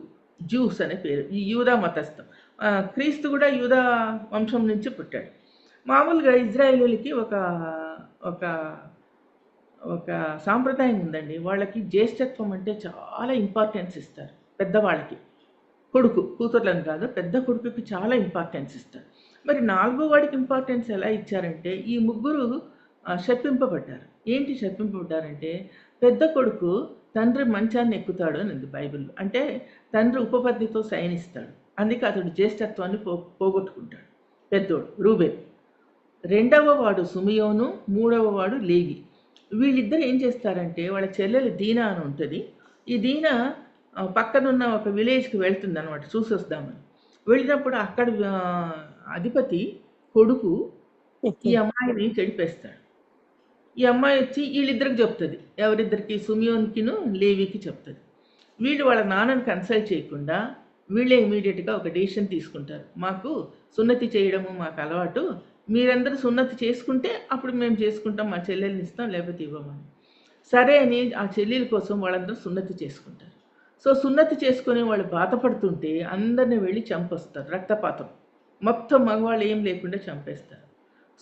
జ్యూస్ అనే పేరు. ఈ యూదా మతస్థం. క్రీస్తు కూడా యూదా వంశం నుంచి పుట్టాడు. మామూలుగా ఇజ్రాయేలీలకి ఒక సాంప్రదాయం ఉందండి. వాళ్ళకి జ్యేష్ఠత్వం అంటే చాలా ఇంపార్టెన్స్ ఇస్తారు. పెద్దవాళ్ళకి కొడుకు, కూతుర్లను కాదు, పెద్ద కొడుకుకి చాలా ఇంపార్టెన్స్ ఇస్తారు. మరి 4వ వాడికి ఇంపార్టెన్స్ ఎలా ఇచ్చారంటే ఈ ముగ్గురు శపింపబడ్డారు. ఏంటి శపింపబడ్డారంటే పెద్ద కొడుకు తండ్రి మంచాన్ని ఎక్కుతాడు అని ఉంది బైబిల్లో. అంటే తండ్రి ఉపపత్నితో శయనిస్తాడు, అందుకే అతడు జ్యేష్ఠత్వాన్ని పోగొట్టుకుంటాడు. పెద్దోడు రూబేన్, రెండవ వాడు సుమియోను, మూడవ వాడు లేవి. వీళ్ళిద్దరు ఏం చేస్తారంటే వాళ్ళ చెల్లెలు దీనా అని ఉంటుంది. ఈ దీనా పక్కనున్న ఒక విలేజ్కి వెళ్తుంది అనమాట, చూసి వస్తామని. వెళ్ళినప్పుడు అక్కడ అధిపతి కొడుకు ఈ అమ్మాయిని చెడిపేస్తాడు. ఈ అమ్మాయి వచ్చి వీళ్ళిద్దరికి చెప్తుంది, ఎవరిద్దరికి, సుమియోన్కిను లేవికి చెప్తుంది. వీళ్ళు వాళ్ళ నాన్నని కన్సల్ట్ చేయకుండా వీళ్ళే ఇమీడియట్గా ఒక డెసిషన్ తీసుకుంటారు, మాకు సున్నతి చేయడము మాకు అలవాటు, మీరందరూ సున్నతి చేసుకుంటే అప్పుడు మేము చేసుకుంటాం, మా చెల్లెల్ని ఇస్తాం, లేకపోతే ఇవ్వమని. సరే అని ఆ చెల్లెల కోసం వాళ్ళందరూ సున్నతి చేసుకుంటారు. సో సున్నతి చేసుకొని వాళ్ళు బాధపడుతుంటే అందరిని వెళ్ళి చంపేస్తారు, రక్తపాతం, మొత్తం మగవాళ్ళు ఏం లేకుండా చంపేస్తారు.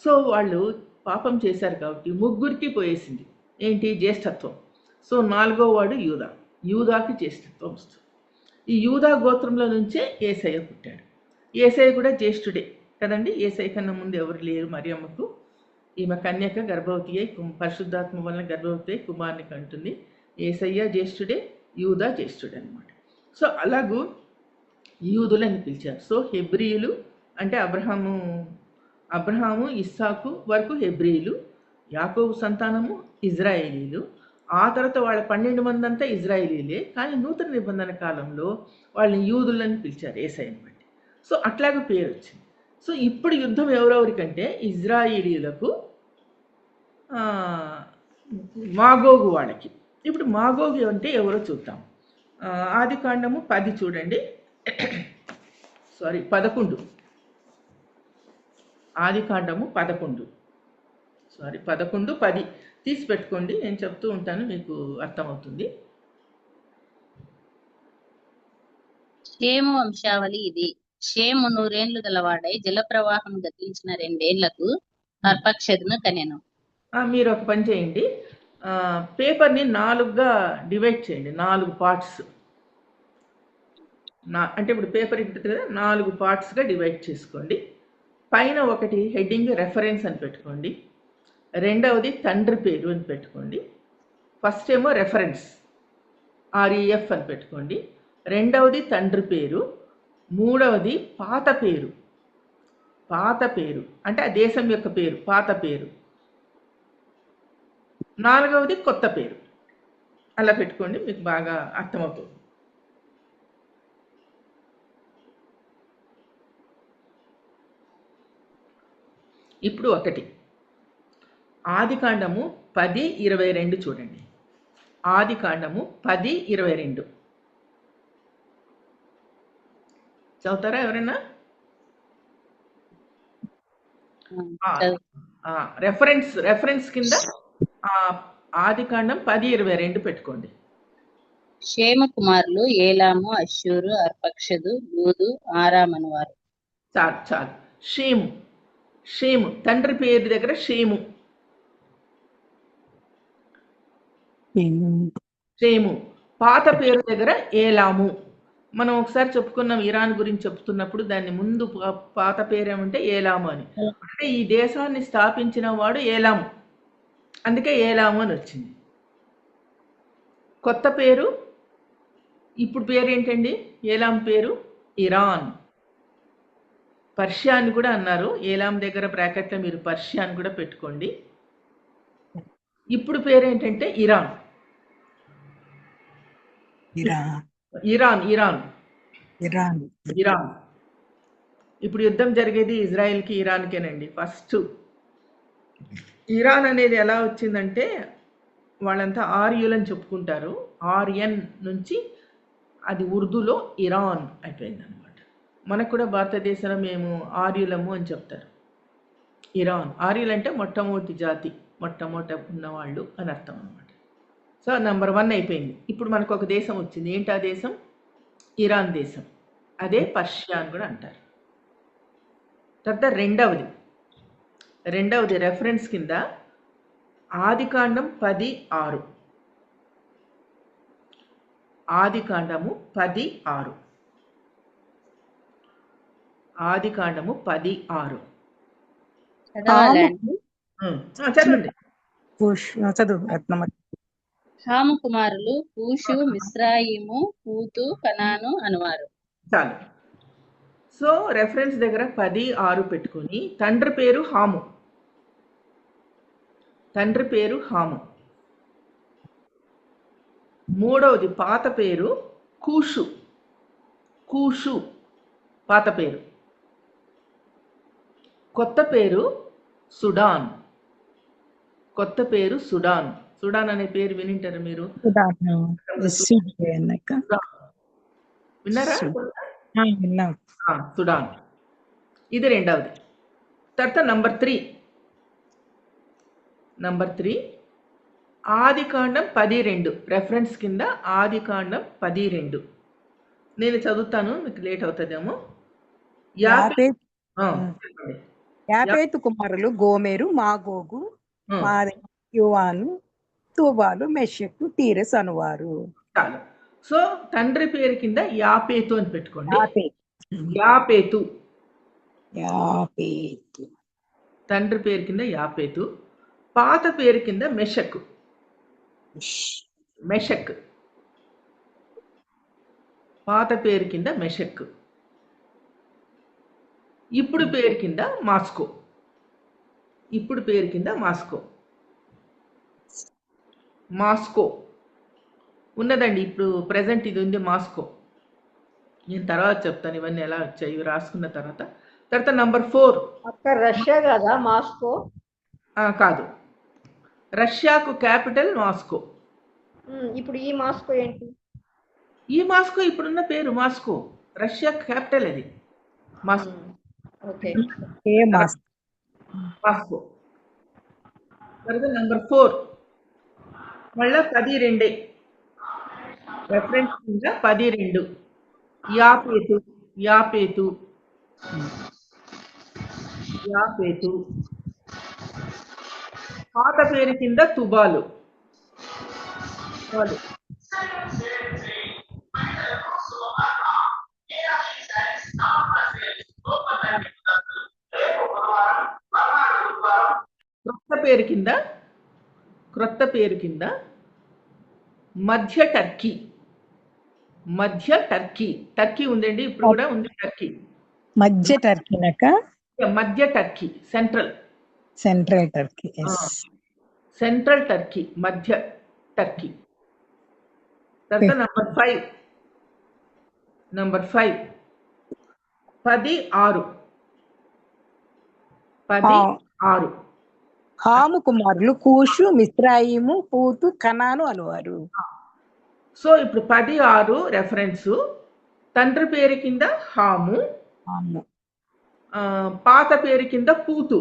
సో వాళ్ళు పాపం చేశారు కాబట్టి ముగ్గురికి పోయేసింది ఏంటి, జ్యేష్ఠత్వం. సో 4వ వాడు యూదాకి జ్యేష్ఠత్వం వస్తుంది. ఈ యూదా గోత్రంలో నుంచే యేసయ్య పుట్టాడు. యేసయ్య కూడా జ్యేష్ఠుడే కదండి, యేసయ్య కన్నా ముందు ఎవరు లేరు మరియమ్మకు. ఈమె కన్యక గర్భవతి అయి పరిశుద్ధాత్మ వలన గర్భవతి అయి కుమారుని కంటుంది. యేసయ్య జ్యేష్ఠుడే, యూదా జ్యేష్ఠుడే అనమాట. సో అలాగూ యూదులని పిలిచారు. సో హెబ్రీయులు అంటే అబ్రహాము ఇస్సాకు వరకు హెబ్రీయులు, యాకోబు సంతానము ఇజ్రాయేలీలు. ఆ తర్వాత వాళ్ళ 12 మంది అంతా ఇజ్రాయేలీలే, కానీ నూతన నిబంధన కాలంలో వాళ్ళని యూదులని పిలిచారు యేసయ్యని బట్టి. సో అట్లాగే పేరు వచ్చింది. సో ఇప్పుడు యుద్ధం ఎవరెవరికంటే ఇజ్రాయేలీలకు, మాగోగు వాళ్ళకి. ఇప్పుడు మాగోగు అంటే ఎవరో చూద్దాం. ఆదికాండము 10 చూడండి, 11. ఆదికాండము 11 10 తీసి పెట్టుకోండి, నేను చెప్తూ ఉంటాను, మీకు అర్థమవుతుంది. షేము వంశావళి ఇది. షేము 100 ఏండ్లు గలవాడై జలప్రవాహం గతించిన 2 ఏండ్లకు అర్పక్షదును కనెను. మీరు ఒక పని చేయండి, పేపర్ని 4గా డివైడ్ చేయండి, 4 పార్ట్స్. అంటే ఇప్పుడు పేపర్ ఉంటుంది కదా, 4 పార్ట్స్గా డివైడ్ చేసుకోండి. పైన ఒకటి హెడ్డింగ్ రెఫరెన్స్ అని పెట్టుకోండి, రెండవది తండ్రి పేరు అని పెట్టుకోండి. ఫస్ట్ ఏమో రెఫరెన్స్ REF అని పెట్టుకోండి, రెండవది తండ్రి పేరు, మూడవది పాత పేరు అంటే ఆ దేశం యొక్క పేరు, పాత పేరు, నాలుగవది కొత్త పేరు. అలా పెట్టుకోండి, మీకు బాగా అర్థమవుతుంది. ఇప్పుడు ఒకటి ఆదికాండము 10:22 చూడండి. ఆదికాండము 10:22 చదువుతారా ఎవరైనా? రెఫరెన్స్ కింద ఆదికాండం 10:22 పెట్టుకోండి. షేము కుమారులు ఏలాము, అష్షూరు, అర్పక్షదు, లూదు, ఆరాం అనువారు. చాలు. షేము తండ్రి పేరు దగ్గర షేము, పాత పేరు దగ్గర ఏలాము. మనం ఒకసారి చెప్పుకున్నాం, ఇరాన్ గురించి చెప్తున్నప్పుడు దాన్ని ముందు పాత పేరు ఏమంటే ఏలాము అని. అంటే ఈ దేశాన్ని స్థాపించిన వాడు ఏలాము, అందుకే ఏలాము అని వచ్చింది. కొత్త పేరు, ఇప్పుడు పేరు ఏంటండి? ఏలాం పేరు ఇరాన్. పర్షియా అని కూడా అన్నారు, ఏలాం దగ్గర బ్రాకెట్లో మీరు పర్షియా అని కూడా పెట్టుకోండి. ఇప్పుడు పేరు ఏంటంటే ఇరాన్. ఇప్పుడు యుద్ధం జరిగేది ఇజ్రాయెల్కి ఇరాన్కేనండి. ఫస్ట్ ఇరాన్ అనేది ఎలా వచ్చిందంటే వాళ్ళంతా ఆర్యులని చెప్పుకుంటారు, ఆర్యన్ నుంచి అది ఉర్దూలో ఇరాన్ అయిపోయింది అనమాట. మనకు కూడా భారతదేశంలో మేము ఆర్యులము అని చెప్తారు. ఇరాన్, ఆర్యులు అంటే మొట్టమొదటి జాతి, మొట్టమొదట ఉన్నవాళ్ళు అని అర్థం అనమాట. సో నెంబర్ 1 అయిపోయింది. ఇప్పుడు మనకు ఒక దేశం వచ్చింది, ఏంటి ఆ దేశం? ఇరాన్ దేశం. అదే పర్షియా అని కూడా antar. తర్వాత రెండవది రెఫరెన్స్ కింద ఆదికాండం 10:6. ఆదికాండము 10:6. ఆదికాండము 10:6. చదవాలా అండి? చదవండి. చదువు రత్నమ్మ. హాము కుమారులు కూషు, మిస్రాయిము, పూతు, కనాను అనువారు. చాలు. సో రెఫరెన్స్ దగ్గర 10:6 పెట్టుకొని తండ్రి పేరు హాము. తండ్రి పేరు హాము. మూడవది పాత పేరు కూషు. కూషు పాత పేరు. కొత్త పేరు సుడాన్. కొత్త పేరు సుడాన్. సుడాన్ అనే పేరు వినింటారు మీరు? విన్నారా? సుడాన్. ఇది రెండవది. తర్వాత నంబర్ 3 ఆదికాండం 10:2 రెఫరెన్స్ కింద ఆదికాండం 10:2 నేను చదువుతాను, మీకు లేట్ అవుతుందేమో. యాపేతు కుమారులు గోమెరు, మాగోగు, యువాను, తూబాలు, మెషెకు, తీరెస్ అనువారు. చాలు. సో తండ్రి పేరు కింద యాపేతు అని పెట్టుకోండి. యాపేతు. తండ్రి పేరు కింద యాపేతు. పాత పేరు కింద మెషక్. పాత పేరు కింద మెషక్. ఇప్పుడు పేరు కింద మాస్కో. మాస్కో ఉన్నదండి. ఇప్పుడు ప్రెసెంట్ ఇది ఉంది మాస్కో. నేను తర్వాత చెప్తాను ఇవన్నీ ఎలా వచ్చాయి, ఇవి రాసుకున్న తర్వాత. నంబర్ 4 రష్యా కదా మాస్కో? కాదు, రష్యాకు క్యాపిటల్ మాస్కో. ఇప్పుడు ఈ మాస్కో ఏంటి? ఈ మాస్కో ఇప్పుడున్న పేరు మాస్కో. రష్యా క్యాపిటల్ అది మాస్కో. మాస్కో. తర్వాత నంబర్ 4 మళ్ళా 10:2 రెఫరెన్స్ కింద 10:2 యాపేతు. పాత పేరు కింద తుబాలు. క్రొత్త పేరు కింద మధ్య టర్కీ. టర్కీ ఉందండి, ఇప్పుడు కూడా ఉంది టర్కీ. మధ్య టర్కీ సెంట్రల్ టర్కీ, మధ్య టర్కీ. తర్వాత నంబర్ 5 10:6 హాము కుమారులు కూషు, మిస్రాయిము, పూతు, కనాను అనువారు. సో ఇప్పుడు 10:6 రెఫరెన్స్. తండ్రి పేరు కింద హాము. పాత పేరు కింద పూతు.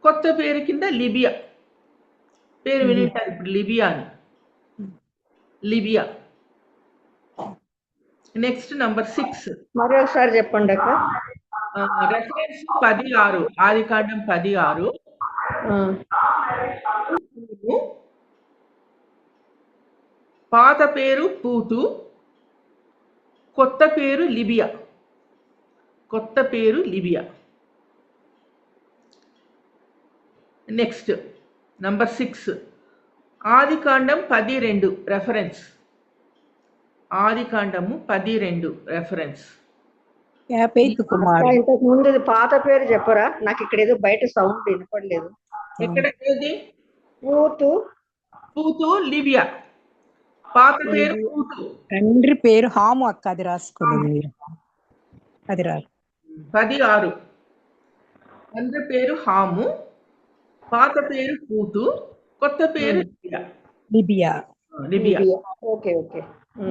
కొత్త పేరు కింద లిబియా. పేరు వినింటారు ఇప్పుడు, లిబియా. నెక్స్ట్ నంబర్ 6 మరొకసారి చెప్పండి అక్క. రెఫరెన్స్ 10:6 ఆదికాండం 10:6. పాత పేరు పూతు, కొత్త పేరు లిబియా. నెక్స్ట్ నంబర్ 6 ఆదికాండం 10:2 రెఫరెన్స్. ఆదికాండము 10:2 రెఫరెన్స్. ఇంతకు ముందు పాత పేరు చెప్పరా? నాకు ఇక్కడ ఏదో బయట సౌండ్ వినపడలేదు. ఎక్కడ? పూతు లిబియా. పాత పేరు పూతు. తండ్రి పేరు హాము అక్క, అది రాసుకోండి. 10:6 తండ్రి పేరు హాము, పాత పేరు పూతు, కొత్త పేరు లిబియా.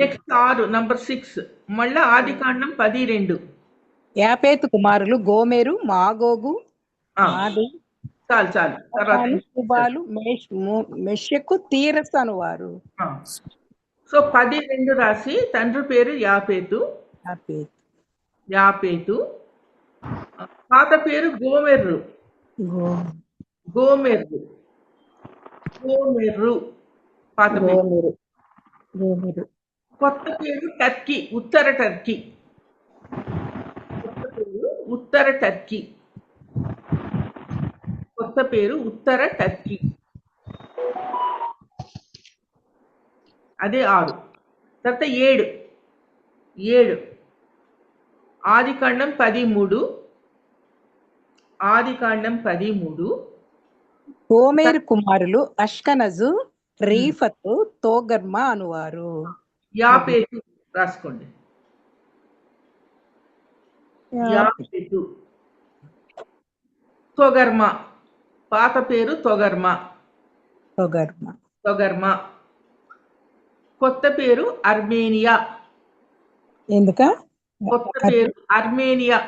నెక్స్ట్ 6 నంబర్ 6 మళ్ళా ఆదికాండం 10:2 యాపేతు కుమారులు గోమెరు, మాగోగు, చాలు. తుబాలు, మెషెకు, తీరస్ అనువారు. సో 10:2 రాసి తండ్రి పేరు యాపేతు. పాత పేరు గోమెర్రు. పాత పేరు. కొత్త పేరు టర్కీ, ఉత్తర టర్కీ. ఉత్తర టర్కీ. కొత్త పేరు ఉత్తర టర్కీ. అదే 6. తర్వాత 7 ఆదికాండం 13. ఆదికాండం 13. హోమేరు కుమారులు అష్కనజు, రీఫతు, తోగర్మ అనువారు. యాపేతు రాసుకోండి. యాపేతు. తొగర్మ పాత పేరు తొగర్మ. తొగర్మ. కొత్త పేరు అర్మేనియా. ఎందుక కొత్త పేరు Armenia.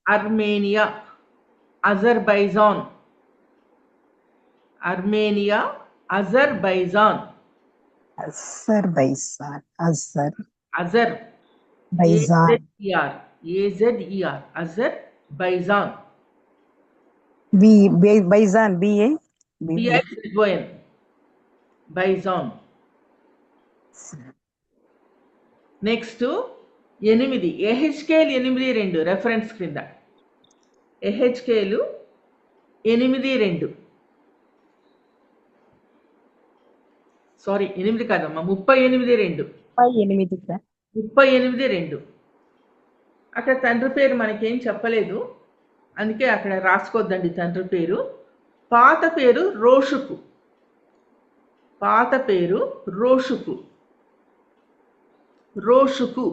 Armenia. Azerbaijan. Armenia, Azerbaijan. అజర్ AZER అజర్బైజాన్. BIZON బైజాన్. నెక్స్ట్ 8 ఎహెచ్కేల్ 8:2 రెఫరెన్స్ క్రింద. ఎహెచ్కేలు 8:2. సారీ 8 కాదమ్మా, 38:2. 38:2. అక్కడ తండ్రి పేరు మనకేం చెప్పలేదు, అందుకే అక్కడ రాసుకోద్దండి తండ్రి పేరు. పాత పేరు రోషుకు. పాత పేరు రోషుకు.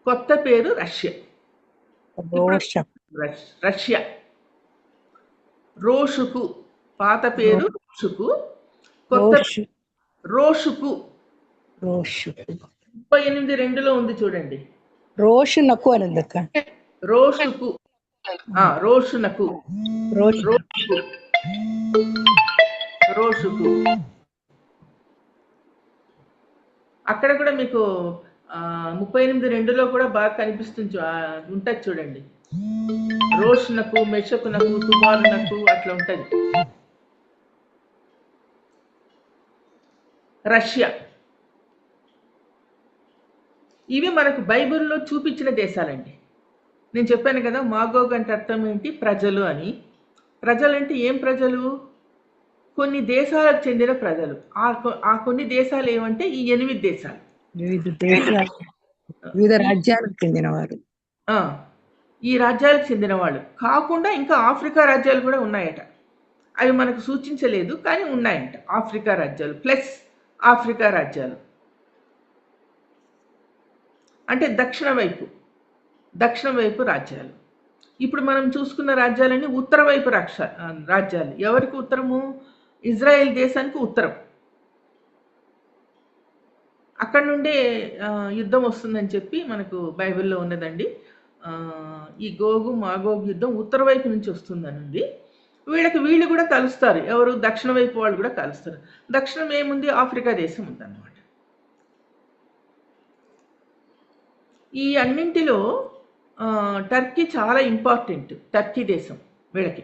కొత్త పేరు రష్యా. రష్యా. రోషుకు పాత పేరు రోషుకు. కొత్త రోషుకు. 38:2 ఉంది చూడండి. రోషునకు అనుందక్క. రోషుకు. రోషునకు. రోషుకు. అక్కడ కూడా మీకు 38:2లో కూడా బాగా కనిపిస్తుంది, ఉంటుంది చూడండి. రోషునకు, మెషకునకు, తుబాలునకు అట్లా ఉంటది. రష్యా. ఇవి మనకు బైబిల్లో చూపించిన దేశాలండి. నేను చెప్పాను కదా, మాగోగ్ అంటే అర్థం ఏంటి? ప్రజలు అని. ప్రజలు అంటే ఏం ప్రజలు? కొన్ని దేశాలకు చెందిన ప్రజలు. ఆ కొన్ని దేశాలు ఏమంటే ఈ 8 దేశాలు. వివిధ రాజ్యాలకు చెందినవారు. ఈ రాజ్యాలకు చెందిన వాళ్ళు కాకుండా ఇంకా ఆఫ్రికా రాజ్యాలు కూడా ఉన్నాయట. అవి మనకు సూచించలేదు, కానీ ఉన్నాయంట. ఆఫ్రికా రాజ్యాలు ప్లస్ ఆఫ్రికా రాజ్యాలు అంటే దక్షిణ వైపు రాజ్యాలు. ఇప్పుడు మనం చూసుకున్న రాజ్యాలన్నీ ఉత్తర వైపు రాజ్యాలు. ఎవరికి ఉత్తరము? ఇజ్రాయెల్ దేశానికి ఉత్తరం. అక్కడ నుండే యుద్ధం వస్తుందని చెప్పి మనకు బైబిల్లో ఉన్నదండి. ఈ గోగు మాగోగు యుద్ధం ఉత్తర వైపు నుంచి వస్తుందని ఉంది. వీళ్ళు కూడా కలుస్తారు. ఎవరు? దక్షిణ వైపు వాళ్ళు కూడా కలుస్తారు. దక్షిణం ఏముంది? ఆఫ్రికా దేశం ఉందన్నమాట. ఈ అన్నింటిలో టర్కీ చాలా ఇంపార్టెంట్. టర్కీ దేశం వీళ్ళకి.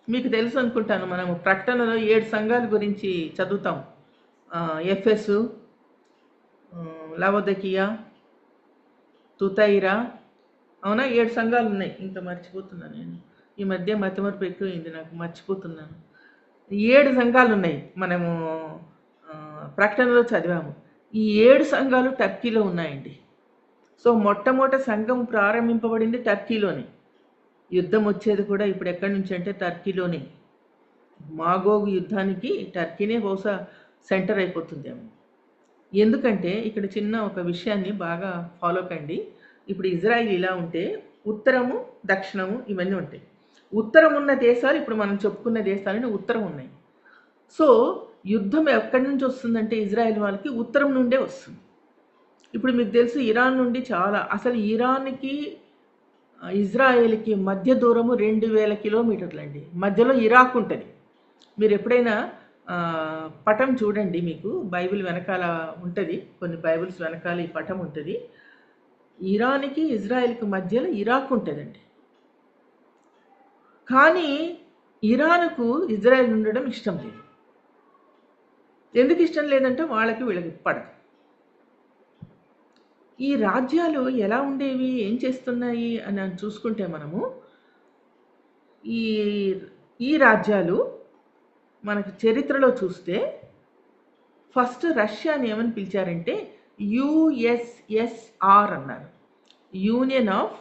మీకు తెలుసు అనుకుంటాను, మనము ప్రకటనలో 7 సంఘాల గురించి చదువుతాం. ఎఫెసు, లవోదికియా, తుతైరా, అవునా? 7 సంఘాలు ఉన్నాయి. ఇంకా మర్చిపోతున్నాను నేను. ఈ మధ్య మతిమరుపు ఎక్కువైంది నాకు, మర్చిపోతున్నాను. 7 సంఘాలు ఉన్నాయి, మనము ప్రకటనలో చదివాము. ఈ 7 సంఘాలు టర్కీలో ఉన్నాయండి. సో మొట్టమొదటి సంఘం ప్రారంభింపబడింది టర్కీలోనే. యుద్ధం వచ్చేది కూడా ఇప్పుడు ఎక్కడి నుంచి అంటే టర్కీలోనే. మాగోగు యుద్ధానికి టర్కీనే బహుశా సెంటర్ అయిపోతుందేమో. ఎందుకంటే ఇక్కడ చిన్న ఒక విషయాన్ని బాగా ఫాలో కండి. ఇప్పుడు ఇజ్రాయిల్ ఇలా ఉంటే ఉత్తరము, దక్షిణము ఇవన్నీ ఉంటాయి. ఉత్తరం ఉన్న దేశాలు, ఇప్పుడు మనం చెప్పుకున్న దేశాలని ఉత్తరం ఉన్నాయి. సో యుద్ధం ఎక్కడి నుంచి వస్తుందంటే ఇజ్రాయెల్ వాళ్ళకి ఉత్తరం నుండే వస్తుంది. ఇప్పుడు మీకు తెలుసు, ఇరాన్ నుండి అసలు ఇరాన్కి ఇజ్రాయెల్కి మధ్య దూరము 2000 కిలోమీటర్లు అండి. మధ్యలో ఇరాక్ ఉంటుంది. మీరు ఎప్పుడైనా పటం చూడండి, మీకు బైబిల్ వెనకాల ఉంటుంది, కొన్ని బైబిల్స్ వెనకాల ఈ పటం ఉంటుంది. ఇరాన్కి ఇజ్రాయెల్కి మధ్యలో ఇరాక్ ఉంటుందండి. కానీ ఇరాన్కు ఇజ్రాయెల్ ఉండడం ఇష్టం లేదు. ఎందుకు ఇష్టం లేదంటే వాళ్ళకి వీళ్ళకి పడదు. ఈ రాజ్యాలు ఎలా ఉండేవి, ఏం చేస్తున్నాయి అని చూసుకుంటే మనము ఈ ఈ రాజ్యాలు మనకి చరిత్రలో చూస్తే ఫస్ట్ రష్యాని ఏమని పిలిచారంటే యుఎస్ఎస్ఆర్ అన్నారు. Union of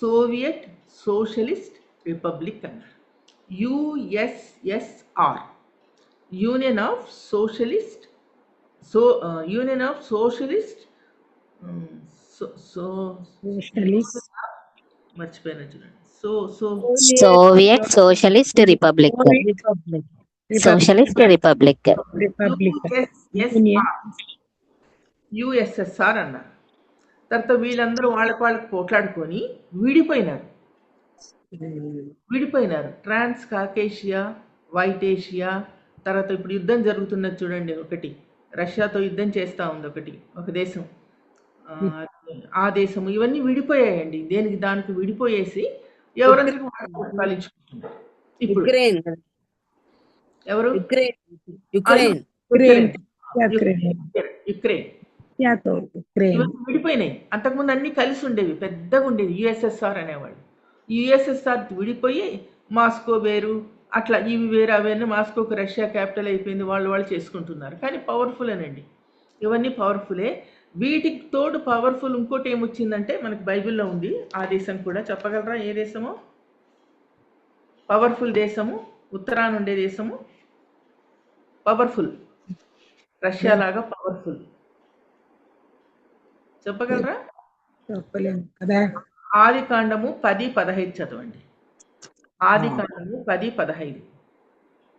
Soviet socialist republic అన్నారు. USSR, union of socialist union of socialist socialist మర్చిపోయినా చూడండి. Soviet socialist republic. Republic socialist republic. Republic union USSR అన్నారు. తర్వాత వీళ్ళందరూ వాళ్ళకు పోట్లాడుకొని విడిపోయినారు. ట్రాన్స్ కాకేషియా, వైట్ ఏషియా. తర్వాత ఇప్పుడు యుద్ధం జరుగుతున్నది చూడండి, ఒకటి రష్యాతో యుద్ధం చేస్తూ ఉంది ఒక దేశం, ఆ దేశము, ఇవన్నీ విడిపోయాయండి. దేనికి దానికి విడిపోయేసి ఎవరందరికీ పాలించుకుంటున్నారు. ఇప్పుడు ఎవరు? యుక్రెయిన్. విడిపోయినాయి. అంతకుముందు అన్ని కలిసి ఉండేవి, పెద్దగా ఉండేది యుఎస్ఎస్ఆర్ అనేవాళ్ళు. యుఎస్ఎస్ఆర్ విడిపోయి మాస్కో వేరు, అట్లా ఇవి వేరు అవన్నీ. మాస్కోకి రష్యా క్యాపిటల్ అయిపోయింది, వాళ్ళు చేసుకుంటున్నారు. కానీ పవర్ఫుల్ అనండి, ఇవన్నీ పవర్ఫులే. వీటికి తోడు పవర్ఫుల్ ఇంకోటి ఏమొచ్చిందంటే మనకి బైబిల్లో ఉంది. ఆ దేశం కూడా చెప్పగలరా ఏ దేశమో? పవర్ఫుల్ దేశము, ఉత్తరాన ఉండే దేశము, పవర్ఫుల్, రష్యా లాగా పవర్ఫుల్, చెప్పగలరా? ఆది కాండము 10:15 చదవండి. ఆది కాండము 10:15.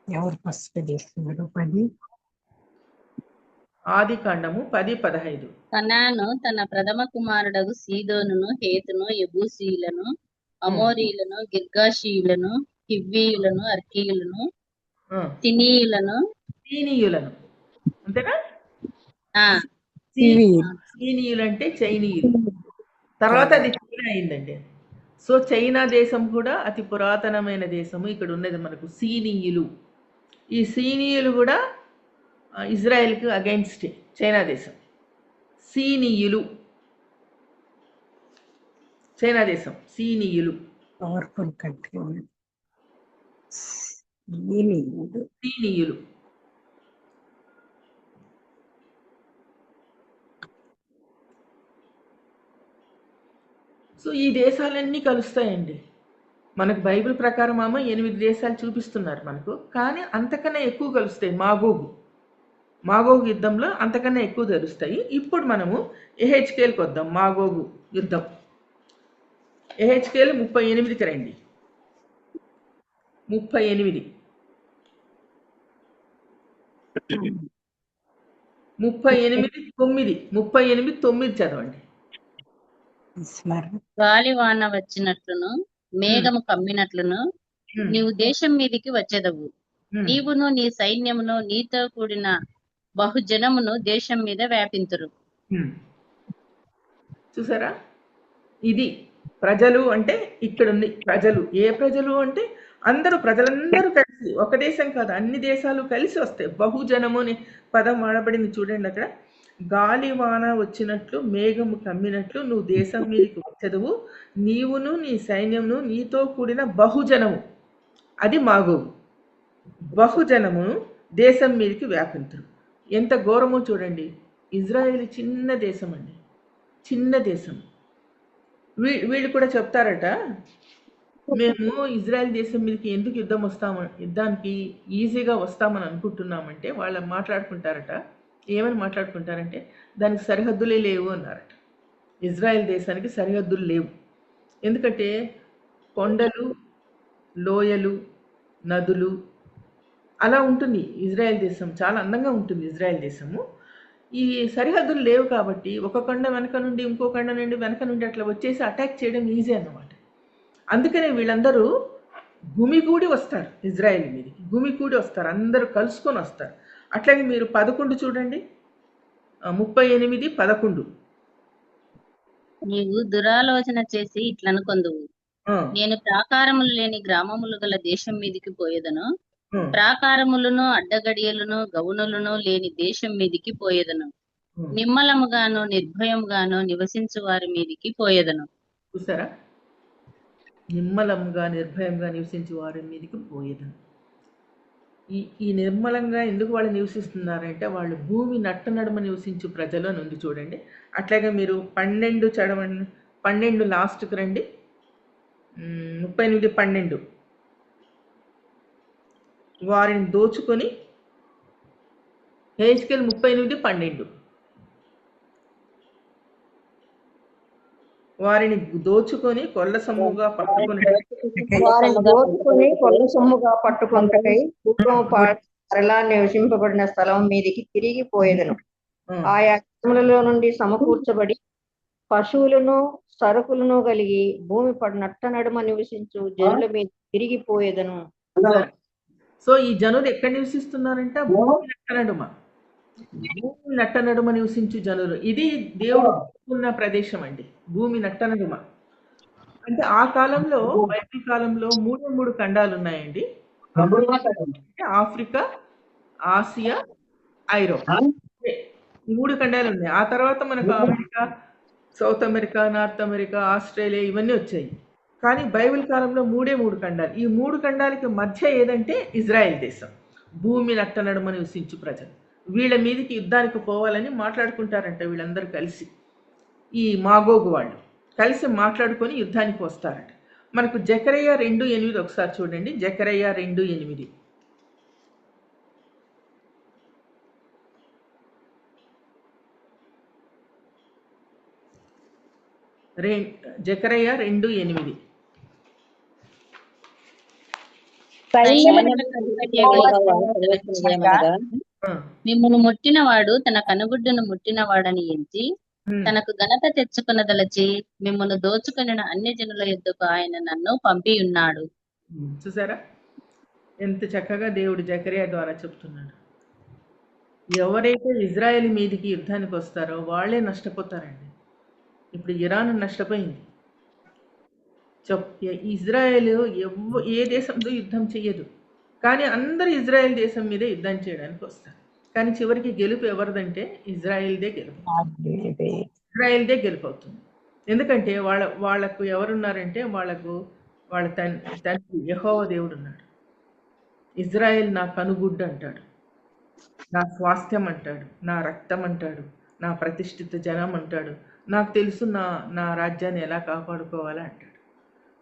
ఎవరు ఫస్ట్ చేస్తున్నారు? 10 ఆది కాండము 10:15. కనాను తన ప్రథమ కుమారుడగు సీదోనును, హేతును, యెబూసీయులను, అమోరీయులను, గిర్గాషీయులను, హివ్వీయులను, అర్కీయులను, సినీయులను అంతేనా? సినీయులు. చీనీయులు అంటే చైనీయులు. తర్వాత అది చైనా అయిందండి. సో చైనా దేశం కూడా అతి పురాతనమైన దేశము. ఇక్కడ ఉన్నది మనకు సీనీయులు. ఈ సీనీయులు కూడా ఇజ్రాయెల్కి అగైన్స్ట్ చైనా దేశం. సీనీయులు, చైనా దేశం, సీనీయులు, పవర్ఫుల్ కంట్రీ. సీనీయులు. సో ఈ దేశాలన్నీ కలుస్తాయండి. మనకు బైబిల్ ప్రకారం 8 దేశాలు చూపిస్తున్నారు మనకు, కానీ అంతకన్నా ఎక్కువ కలుస్తాయి. మాగోగు యుద్ధంలో అంతకన్నా ఎక్కువ తెలుస్తాయి. ఇప్పుడు మనము ఎహెచ్కేల్కి వద్దాం. మాగోగు యుద్ధం, ఎహెచ్కేల్ 38కి రండి. 38 38:9 చదవండి. గాలివాన వచ్చినట్లును, మేఘము కమ్మినట్లును నీవు దేశం మీదికి వచ్చేదవు. నీవును నీ సైన్యమును నీతో కూడిన బహుజనమును దేశం మీద వ్యాపింతురు. చూసారా? ఇది ప్రజలు అంటే ఇక్కడ ఉంది. ప్రజలు ఏ ప్రజలు అంటే ప్రజలందరూ కలిసి, ఒక దేశం కాదు, అన్ని దేశాలు కలిసి వస్తాయి. బహుజనము అనే పదం వాడబడింది చూడండి అక్కడ. గాలివాన వచ్చినట్లు, మేఘము కమ్మినట్లు నువ్వు దేశం మీదకి వచ్చేదవు. నీవును నీ సైన్యమును నీతో కూడిన బహుజనము, అది మాగోగు. బహుజనమును దేశం మీదకి వ్యాపింతురు. ఎంత ఘోరమో చూడండి. ఇజ్రాయేల్ చిన్న దేశం అండి, చిన్న దేశం. వీళ్ళు కూడా చెప్తారట, మేము ఇజ్రాయెల్ దేశం మీదకి ఎందుకు యుద్ధానికి ఈజీగా వస్తామని అనుకుంటున్నామంటే, వాళ్ళు మాట్లాడుకుంటారట. ఏమని మాట్లాడుకుంటారంటే, దానికి సరిహద్దులే లేవు అన్నారట. ఇజ్రాయెల్ దేశానికి సరిహద్దులు లేవు. ఎందుకంటే కొండలు, లోయలు, నదులు అలా ఉంటుంది ఇజ్రాయెల్ దేశం. చాలా అందంగా ఉంటుంది ఇజ్రాయెల్ దేశము. ఈ సరిహద్దులు లేవు కాబట్టి ఒక కొండ వెనక నుండి ఇంకో కొండ నుండి వెనక నుండి అట్లా వచ్చేసి అటాక్ చేయడం ఈజీ అన్నమాట. అందుకనే వీళ్ళందరూ గుమిగూడి వస్తారు ఇజ్రాయెల్ మీదకి. గుమిగూడి వస్తారు, అందరూ కలుసుకొని వస్తారు. అట్లాగే మీరు 11 చూడండి, 38:11. నీవు దురాలోచన చేసి ఇట్లనుకొందువు, నేను ప్రాకారములు లేని గ్రామములు గల దేశం మీదికి పోయేదను. ప్రాకారములను అడ్డగడియలను గౌనులను లేని దేశం మీదికి పోయేదను. నిమ్మలముగాను నిర్భయముగాను నివసించు వారి మీదికి పోయేదను. చూసారా, నిమ్మలంగా నిర్భయంగా నివసించే వారి మీదకి పోయేదను. ఈ నిర్మలంగా ఎందుకు వాళ్ళు నివసిస్తున్నారంటే వాళ్ళు భూమి నట్ట నడుమ నివసించు ప్రజలు అని ఉంది చూడండి. అట్లాగే మీరు 12 చదవండి, 12 లాస్ట్కి రండి, 38, 12. వారిని దోచుకొని, హెచ్కేల్ 38, 12. వారిని దోచుకొని కొల్ల సొమ్ముగా పట్టుకొని వారిని దోచుకొని కొల్ల సొమ్ముగా పట్టుకొంటకై పూర్వం మరలా నివసింపబడిన స్థలం మీదికి తిరిగి పోయేదను. ఆయా స్థలములలో నుండి సమకూర్చబడి పశువులను సరుకులను కలిగి భూమి నట్ట నడుమ నివసించు జనుల మీద తిరిగిపోయేదను. సో ఈ జనులు ఎక్కడ నివసిస్తున్నారంట? భూమి నట్ట నడుమ. భూమి నట్ట నడుమ నివసించు జనులు. ఇది దేవుడు ఉన్న ప్రదేశం అండి, భూమి నట్ట నడుమ. అంటే ఆ కాలంలో, బైబిల్ కాలంలో 3 ఖండాలు ఉన్నాయండి. ఆఫ్రికా, ఆసియా, ఐరోపా, 3 ఖండాలు ఉన్నాయి. ఆ తర్వాత మనకు America, south America, north America, Australia ఇవన్నీ వచ్చాయి. కానీ బైబిల్ కాలంలో 3 ఖండాలు. ఈ 3 ఖండాలకి మధ్య ఏదంటే ఇజ్రాయెల్ దేశం, భూమి నట్ట నడుమ నివసించు ప్రజలు. వీళ్ళ మీదకి యుద్ధానికి పోవాలని మాట్లాడుకుంటారంట వీళ్ళందరూ కలిసి. ఈ మాగోగు వాళ్ళు కలిసి మాట్లాడుకొని యుద్ధానికి వస్తారట. మనకు జకరియా 2:8 ఒకసారి చూడండి. జకరియా 2:8. జకరియా 2:8. మిమ్మును ముట్టినవాడు తన కనుగుడ్డును ముట్టినవాడని ఎంచి తనకు ఘనత తెచ్చుకున్నదలచి మిమ్మును దోచుకొనిన అన్ని జనుల యొద్దకు ఆయన నన్ను పంపి ఉన్నాడు. చూసారా ఎంత చక్కగా దేవుడు జకరియా ద్వారా చెప్తున్నాడు. ఎవరైతే ఇజ్రాయెల్ మీదికి యుద్ధానికి వస్తారో వాళ్ళే నష్టపోతారండి. ఇప్పుడు ఇరాన్ నష్టపోయింది. ఇజ్రాయెల్ ఏ దేశంతో యుద్ధం చెయ్యదు, కానీ అందరూ ఇజ్రాయెల్ దేశం మీదే యుద్ధం చేయడానికి వస్తారు. కానీ చివరికి గెలుపు ఎవరిదంటే ఇజ్రాయెల్దే గెలుపు, ఇజ్రాయెల్దే గెలుపవుతుంది. ఎందుకంటే వాళ్ళకు ఎవరున్నారంటే వాళ్ళ తండ్రి యెహోవా దేవుడు ఉన్నాడు. ఇజ్రాయెల్ నా కనుగుడ్డు అంటాడు, నా స్వాస్థ్యం అంటాడు, నా రక్తం అంటాడు, నా ప్రతిష్ఠిత జనం అంటాడు, నాకు తెలుసు నా రాజ్యాన్ని ఎలా కాపాడుకోవాలా అంటాడు.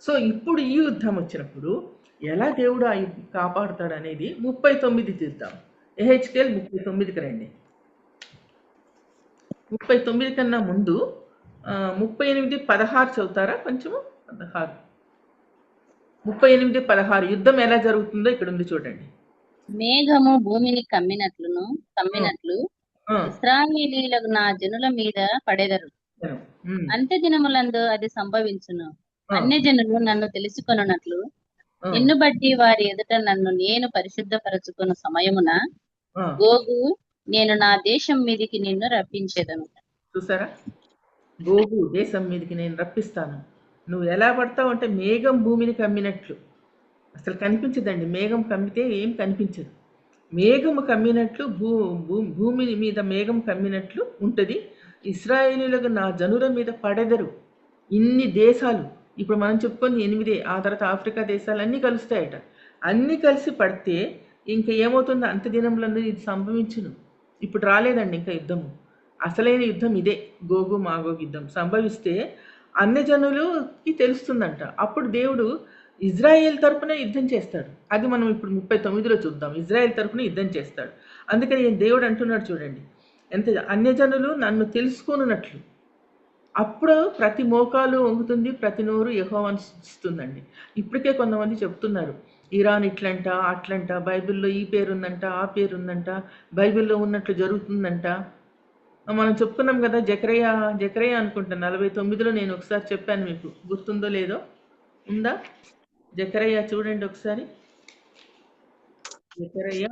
సో ఇప్పుడు ఈ యుద్ధం వచ్చినప్పుడు ఎలా దేవుడు కాపాడుతాడు అనేది 39 తీద్దాం. ఎహెచ్కేల్ 39కి రండి. 39 కన్నా ముందు 38:16 చదువుతారా కొంచెము? 38:16 యుద్ధం ఎలా జరుగుతుందో ఇక్కడ ఉంది చూడండి. మేఘము భూమిని కమ్మినట్లు ఇశ్రాయేలీయులకు నా జనుల మీద పడెదరు. అంత్య దినములందు అది సంభవించును. అన్ని జనులు నన్ను తెలుసుకొనున్నట్లు నిన్ను బట్టి వారి ఎదుట నన్ను నేను పరిశుద్ధపరచుకున్న సమయమున గోగు నేను నా దేశం మీదికి నిన్ను రప్పించేదను. చూసారా, గోగు దేశం మీదికి నేను రప్పిస్తాను. నువ్వు ఎలా పడతావు అంటే మేఘం భూమిని కమ్మినట్లు. అసలు కనిపించదండి, మేఘం కమ్మితే ఏం కనిపించదు. మేఘము కమ్మినట్లు భూమి మీద మేఘం కమ్మినట్లు ఉంటుంది. ఇశ్రాయేలీయులకు నా జనుల మీద పడెదరు. ఇన్ని దేశాలు ఇప్పుడు మనం చెప్పుకొని 8, ఆ తర్వాత ఆఫ్రికా దేశాలు అన్నీ కలుస్తాయట. అన్నీ కలిసి పడితే ఇంకా ఏమవుతుందో అంత్యదినంలో ఇది సంభవించును. ఇప్పుడు రాలేదండి ఇంకా యుద్ధము. అసలైన యుద్ధం ఇదే, గోగు మాగోగు యుద్ధం సంభవిస్తే అన్ని జనులకి తెలుస్తుందంట. అప్పుడు దేవుడు ఇజ్రాయేల్ తరపున యుద్ధం చేస్తాడు. అది మనం ఇప్పుడు 39లో చూద్దాం. ఇజ్రాయేల్ తరపున యుద్ధం చేస్తాడు. అందుకని దేవుడు అంటున్నాడు చూడండి, ఎంత అన్యజనులు నన్ను తెలుసుకున్నట్లు. అప్పుడు ప్రతి మోకాలు వంగుతుంది, ప్రతి నోరు యెహోవాను స్తుతిస్తుందండి. ఇప్పటికే కొంతమంది చెప్తున్నారు ఇరాన్ ఇట్లంట అట్లంట, బైబిల్లో ఈ పేరుందంట ఆ పేరుందంట, బైబిల్లో ఉన్నట్లు జరుగుతుందంట. మనం చెప్పుకున్నాం కదా, జకరియా అనుకుంటా 49లో నేను ఒకసారి చెప్పాను, మీకు గుర్తుందో లేదో, ఉందా? జకరియా చూడండి ఒకసారి. జకరియా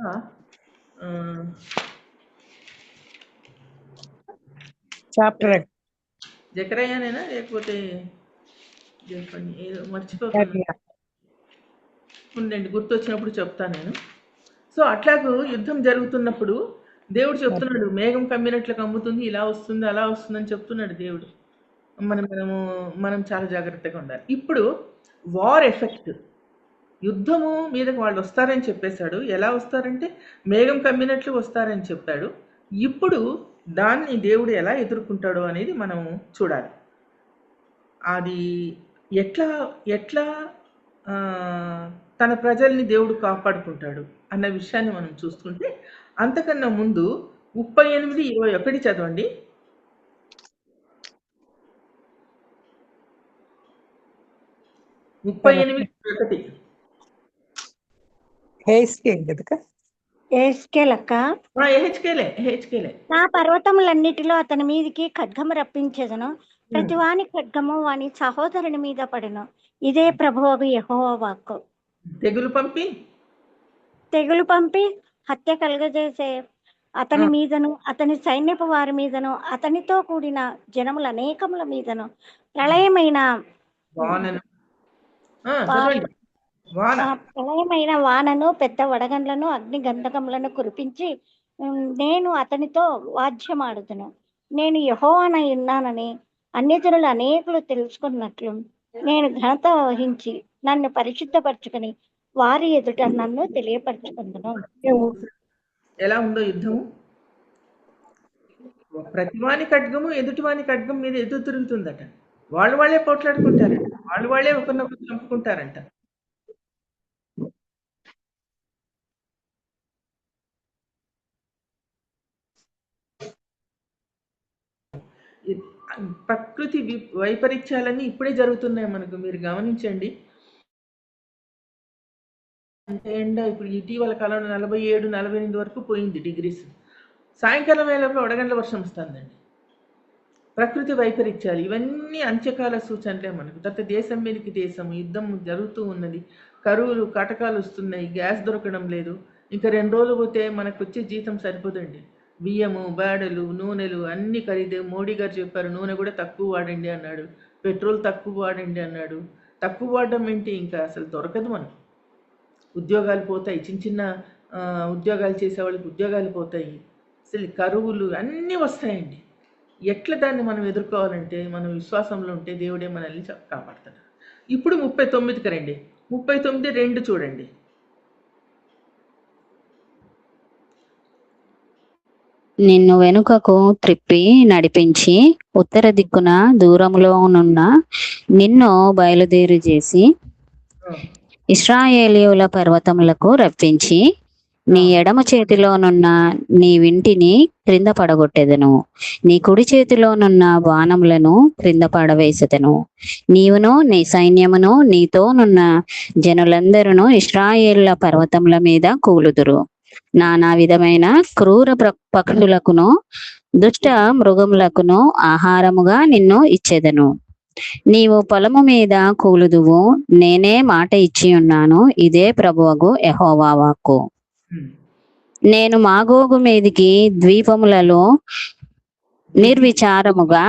జకరయ్యానేనా లేకపోతే చెప్పండి, ఏదో మర్చిపోకుండా ఉండండి, గుర్తొచ్చినప్పుడు చెప్తాను నేను. సో అట్లాగూ యుద్ధం జరుగుతున్నప్పుడు దేవుడు చెప్తున్నాడు, మేఘం కమ్మినట్లు కమ్ముతుంది, ఇలా వస్తుంది అలా వస్తుంది అని చెప్తున్నాడు దేవుడు. మనం చాలా జాగ్రత్తగా ఉండాలి. ఇప్పుడు వార్ ఎఫెక్ట్, యుద్ధము మీదకి వాళ్ళు వస్తారని చెప్పేశాడు. ఎలా వస్తారంటే మేఘం కమ్మినట్లు వస్తారని చెప్పాడు. ఇప్పుడు దాన్ని దేవుడు ఎలా ఎదుర్కొంటాడో అనేది మనం చూడాలి. అది ఎట్లా ఎట్లా తన ప్రజల్ని దేవుడు కాపాడుకుంటాడు అన్న విషయాన్ని మనం చూసుకుంటే, అంతకన్నా ముందు 38:21 చదవండి. నా పర్వతములన్నిటిలో అతని మీదికి ఖడ్గము రప్పించెదను, ప్రతివాని ఖడ్గము వాని సహోదరుని మీద పడెను. ఇదే ప్రభువు యెహోవా వాక్కు. తెగులు పంపి హత్య కలుగజేసే అతని మీదను, అతని సైన్యపు వారి మీదను, అతనితో కూడిన జనముల అనేకముల మీదను ప్రళయమైన వానను, పెద్ద వడగండ్లను, అగ్ని గంధకములను కురిపించి నేను అతనితో వాద్యమాడుదును. నేను యెహోవానై ఉన్నానని అన్యజనులు అనేకులు తెలుసుకున్నట్లు నేను ఘనత వహించి నన్ను పరిశుద్ధపరచుకుని వారి ఎదుట నన్ను తెలియపరచుకుందును. ఎలా ఉందో యుద్ధము? ప్రతివాని ఖడ్గము ఎదుటివాని ఖడ్గం మీద ఎదురు తిరుగుతుందట. వాళ్ళే పోట్లాడుకుంటారంట, వాళ్ళే ఒకరినొకరు చంపుకుంటారంట. ప్రకృతి వైపరీత్యాలన్నీ ఇప్పుడే జరుగుతున్నాయి మనకు, మీరు గమనించండి. ఎండ ఇప్పుడు ఇటీవల కాలంలో 47-48 వరకు పోయింది డిగ్రీస్. సాయంకాలం వేళలో వడగండ్ల వర్షం వస్తుందండి. ప్రకృతి వైపరీత్యాలు ఇవన్నీ అంత్యకాల సూచనలే మనకు. తర్వాత దేశం మీదకి దేశం యుద్ధం జరుగుతూ ఉన్నది, కరువులు కటకాలు వస్తున్నాయి, గ్యాస్ దొరకడం లేదు. ఇంకా 2 రోజులు పోతే మనకు వచ్చే జీతం సరిపోదండి. బియ్యము, బేడలు, నూనెలు అన్నీ ఖరీదే. మోడీ గారు చెప్పారు నూనె కూడా తక్కువ వాడండి అన్నాడు, పెట్రోల్ తక్కువ వాడండి అన్నాడు. తక్కువ వాడడం ఏంటి, ఇంకా అసలు దొరకదు మనకు. ఉద్యోగాలు పోతాయి, చిన్న ఉద్యోగాలు చేసేవాళ్ళకి ఉద్యోగాలు పోతాయి. అసలు కరువులు అన్నీ వస్తాయండి. ఎట్లా దాన్ని మనం ఎదుర్కోవాలంటే మనం విశ్వాసంలో ఉంటే దేవుడే మనల్ని కాపాడతాడు. ఇప్పుడు 39కి రండి. 39:2 చూడండి. నిన్ను వెనుకకు త్రిప్పి నడిపించి ఉత్తర దిక్కున దూరములోనున్న నిన్ను బయలుదేరి చేసి ఇశ్రాయేలీయుల పర్వతములకు రప్పించి నీ ఎడమ చేతిలోనున్న నీ వింటిని క్రింద పడగొట్టెదను, నీ కుడి చేతిలోనున్న బాణములను క్రింద పడవేసెదను. నీవును నీ సైన్యమును నీతోనున్న జనులందరూ ఇశ్రాయేలుల పర్వతముల మీద కూలుదురు. నానా విధమైన క్రూర పక్షులకును దుష్ట మృగములకును ఆహారముగా నిన్ను ఇచ్చేదను. నీవు పొలము మీద కూలుదువు, నేనే మాట ఇచ్చి ఉన్నాను. ఇదే ప్రభువగు యెహోవా వాక్కు. నేను మాగోగు మీదికి ద్వీపములలో నిర్విచారముగా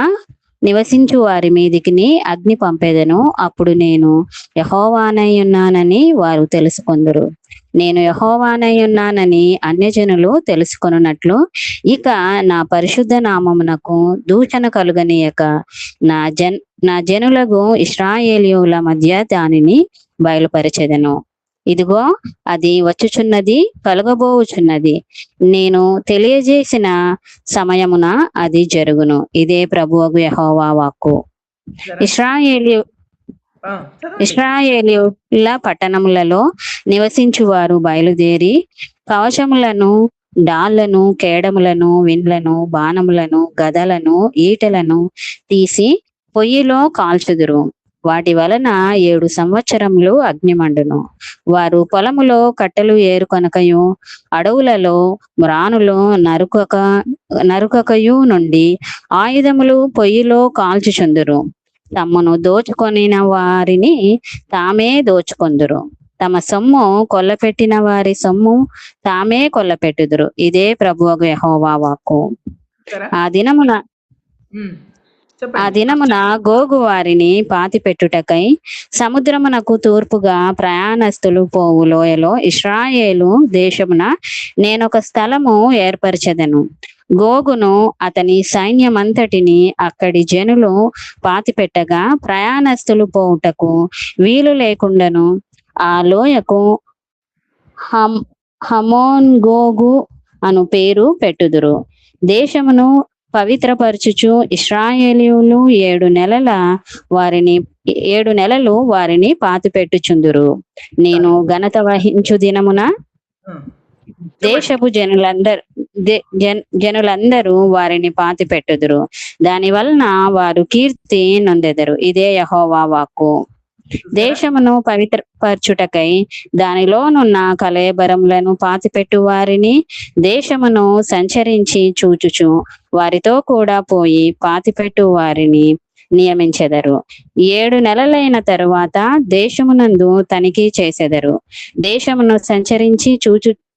నివసించు వారి మీదికి అగ్ని పంపేదను. అప్పుడు నేను యెహోవానై ఉన్నానని వారు తెలుసుకొందురు. నేను యెహోవానై ఉన్నానని అన్యజనులు తెలుసుకొనున్నట్లు ఇక నా పరిశుద్ధ నామమునకు దూషణ కలుగనీయక నా జనులకు ఇశ్రాయేలీయుల మధ్య దానిని బయలుపరిచెదను. ఇదిగో అది వచ్చుచున్నది, కలుగబోవుచున్నది. నేను తెలియజేసిన సమయమున అది జరుగును. ఇదే ప్రభువగు యెహోవా వాక్కు. ఇశ్రాయేలీయుల పట్టణములలో నివసించువారు బయలుదేరి కవచములను, డాళ్లను, కేడములను, విండ్లను, బాణములను, గదలను, ఈటలను తీసి పొయ్యిలో కాల్చుదురు. వాటి వలన 7 సంవత్సరములు అగ్నిమండును. వారు పొలములో కట్టెలు ఏరుకొనకయు అడవులలో మ్రానులు నరుకకయు నుండి ఆయుధములు పొయ్యిలో కాల్చుచుందురు. తమను దోచుకొనిన వారిని తామే దోచుకొందురు. తమ సొమ్ము కొల్లపెట్టిన వారి సొమ్ము తామే కొల్లపెట్టుదురు. ఇదే ప్రభువగు యెహోవా వాక్కు. ఆ దినమున ఆ చెప్పండి. దినమున గోగు వారిని పాతిపెట్టుటకై సముద్రమునకు తూర్పుగా ప్రయాణస్తులు పోవు లోయలో ఇశ్రాయేలు దేశమున నేనొక స్థలము ఏర్పరచెదను. గోగును అతని సైన్యమంతటిని అక్కడి జనులు పాతిపెట్టగా ప్రయాణస్తులు పోవుటకు వీలు లేకుండాను ఆ లోయకు హమోన్ గోగు అను పేరు పెట్టుదురు. దేశమును పవిత్రపరచుచు ఇశ్రాయేలీయులు 7 నెలలు వారిని పాతిపెట్టుచుందురు. నేను ఘనత వహించు దినమున దేశపు జనులందరూ వారిని పాతిపెట్టుదురు. దాని వలన వారు కీర్తి నొందెదరు. ఇదే యెహోవా వాక్కు. దేశమును పవిత్రపరచుటకై దానిలోనున్న కళేబరములను పాతిపెట్టు వారిని దేశమును సంచరించి చూచుచు వారితో కూడా పోయి పాతిపెట్టు వారిని నియమించెదరు. 7 నెలలైన తరువాత దేశమునందు తనిఖీ చేసెదరు. దేశమును సంచరించి